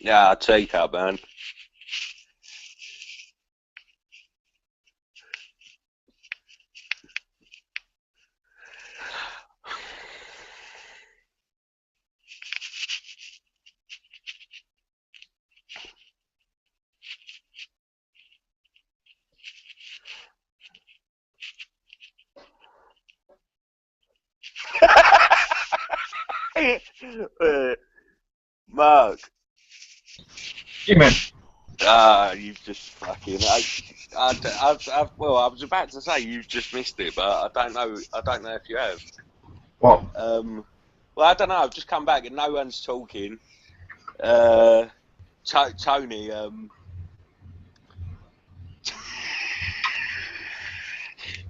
Yeah, I'll take that, man. Mark. Yeah, man. You've just fucking. Well, I was about to say you've just missed it, but I don't know. I don't know if you have. What? Well, I don't know. I've just come back and no one's talking. Tony.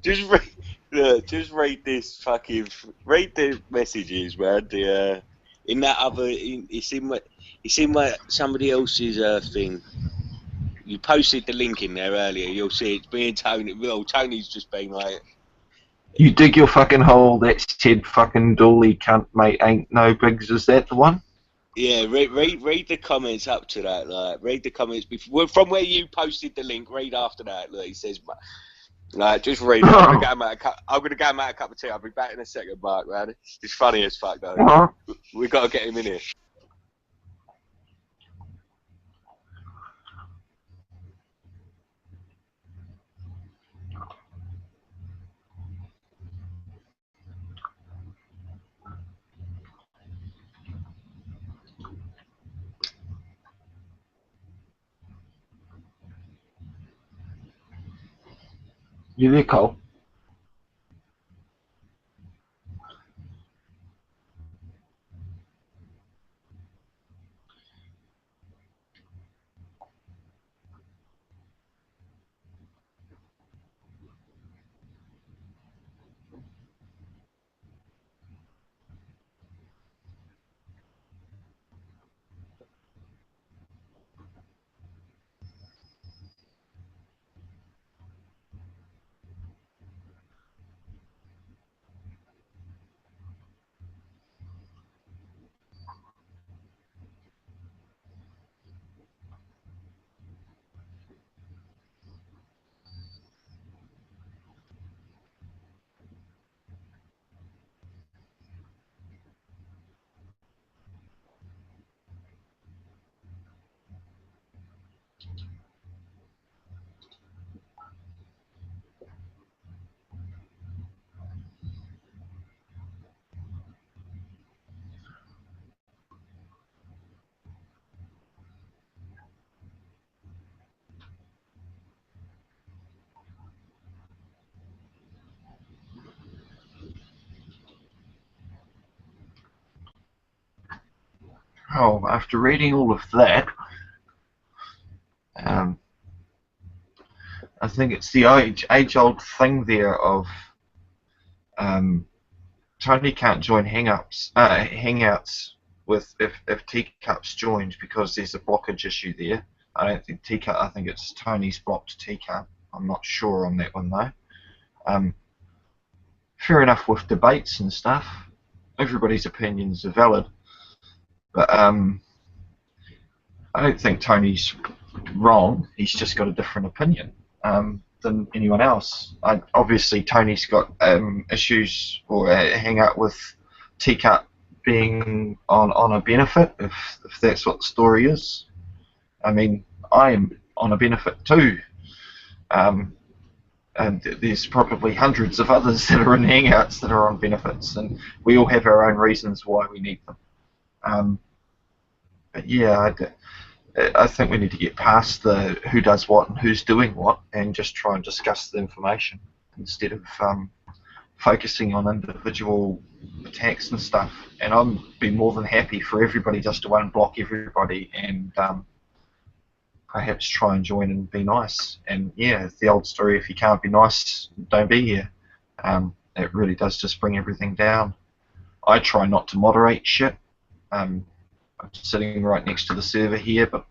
Just read this fucking. Read the messages, man. In that other. It's in somebody else's thing. You posted the link in there earlier. You'll see it's me and Tony. Well, Tony's just been like, You dig your fucking hole, that said fucking doolie cunt, mate, ain't no bigs. Is that the one? yeah. Read the comments up to that. Like, read the comments before from where you posted the link. Read after that. Look, he says, like, just read it. I'm gonna go and make a cup of tea. I'll be back in a second, Mark. Man, it's funny as fuck though. We gotta get him in here. You there, Cole? Oh, after reading all of that, I think it's the age-old thing there of Tony can't join hangouts with if Teacup's joined because there's a blockage issue there. I don't think Teacup. I think it's Tony's blocked Teacup. I'm not sure on that one though. Fair enough with debates and stuff. Everybody's opinions are valid, but I don't think Tony's wrong. He's just got a different opinion than anyone else. Obviously, Tony's got issues or hang out with Teacup being on a benefit, if that's what the story is. I mean, I am on a benefit too. And there's probably hundreds of others that are in Hangouts that are on benefits, and we all have our own reasons why we need them. But yeah, I think we need to get past the who does what and who's doing what, and just try and discuss the information instead of focusing on individual attacks and stuff. And I'd be more than happy for everybody just to unblock everybody and perhaps try and join and be nice. And yeah, the old story, if you can't be nice, don't be here. It really does just bring everything down. I try not to moderate shit. I'm sitting right next to the server here, but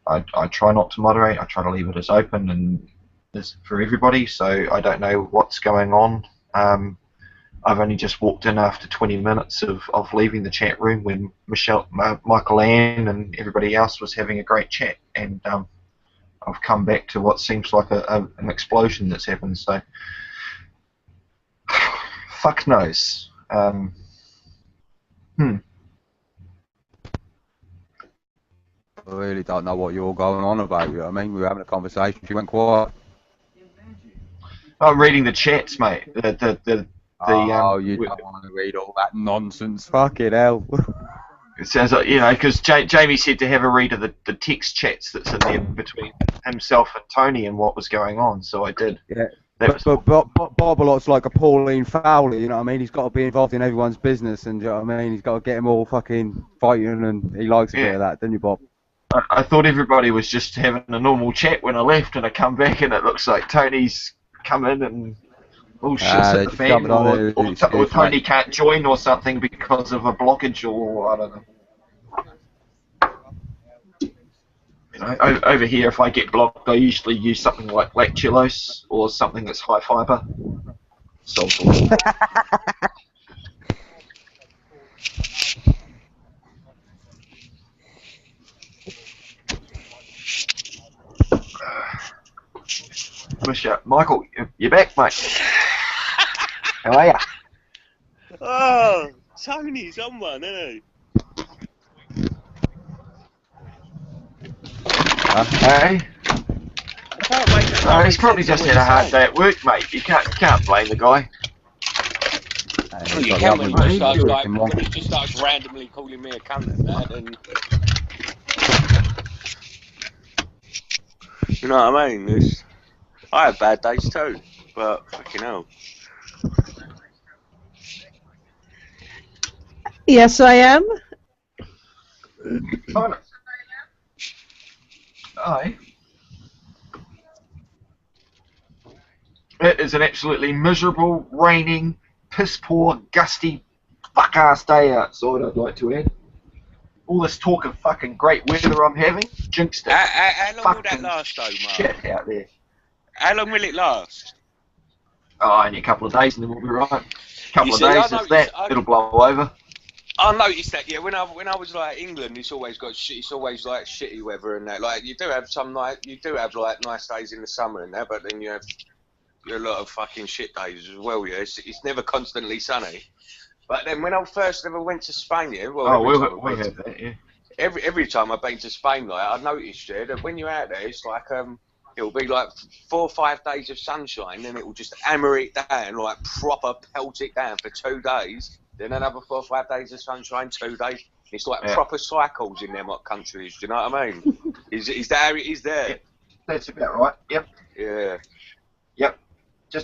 I try not to moderate. I try to leave it as open and as for everybody, so I don't know what's going on. I've only just walked in after 20 minutes of leaving the chat room when Michael Ann and everybody else was having a great chat, and I've come back to what seems like an explosion that's happened, so fuck knows. I really don't know what you're going on about. You know what I mean? We were having a conversation. She went quiet. I'm reading the chats, mate. You don't want to read all that nonsense. Fucking hell. It sounds like, because Jamie said to have a read of the text chats that's in there between himself and Tony and what was going on, so I did. Yeah. But Barbalot's like a Pauline Fowler, you know what I mean? He's got to be involved in everyone's business, and you know what I mean? He's got to get them all fucking fighting, and he likes a bit of that, doesn't you, Bob? I thought everybody was just having a normal chat when I left, and I come back and it looks like Tony's come in and all shit's hit the fan, or Tony can't join or something because of a blockage, or I don't know. Over here, if I get blocked, I usually use something like lactulose or something that's high fibre. Michael, you're back, mate. How are ya? Oh, Tony's on one, isn't he? Hey? He's probably just had a hard day at work, mate. You can't blame the guy. You can when he just starts randomly calling me a cunt and that, and you know what I mean? I have bad days too, but fucking hell. Yes, I am. Aye. It is an absolutely miserable, raining, piss-poor, gusty, fuck-ass day outside, I'd like to add. All this talk of fucking great weather I'm having, jinxed it. How long will that last, though, Mark? Shit out there. How long will it last? Oh, only a couple of days and then we'll be right. A couple of days, if that, it'll blow over. I noticed that, yeah. When I was like England, it's always like shitty weather and that. Like you do have like nice days in the summer and that, but then you have a lot of fucking shit days as well. Yeah, it's never constantly sunny. But then when I first ever went to Spain, yeah, we have that, yeah. Every time I've been to Spain, like I noticed, yeah, that when you're out there, it's like it'll be like 4 or 5 days of sunshine, then it will just hammer it down, like proper pelt it down for 2 days. Then another 4 or 5 days of sunshine, 2 days. It's like proper cycles in them countries. Do you know what I mean? is that how it is there? Yep. That's about right. Yep. Yeah. Yep.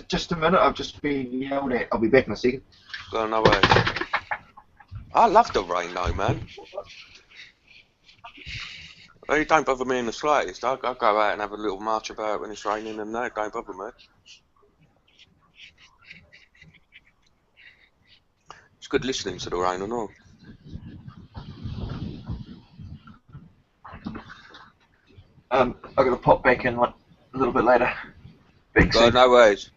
Just a minute. I've just been yelled at. I'll be back in a second. Go no way. I love the rain though, man. It don't bother me in the slightest. I'll go out and have a little march about when it's raining, and that don't bother me. It's good listening to the rain and all. I'm gonna pop back in a little bit later. No worries.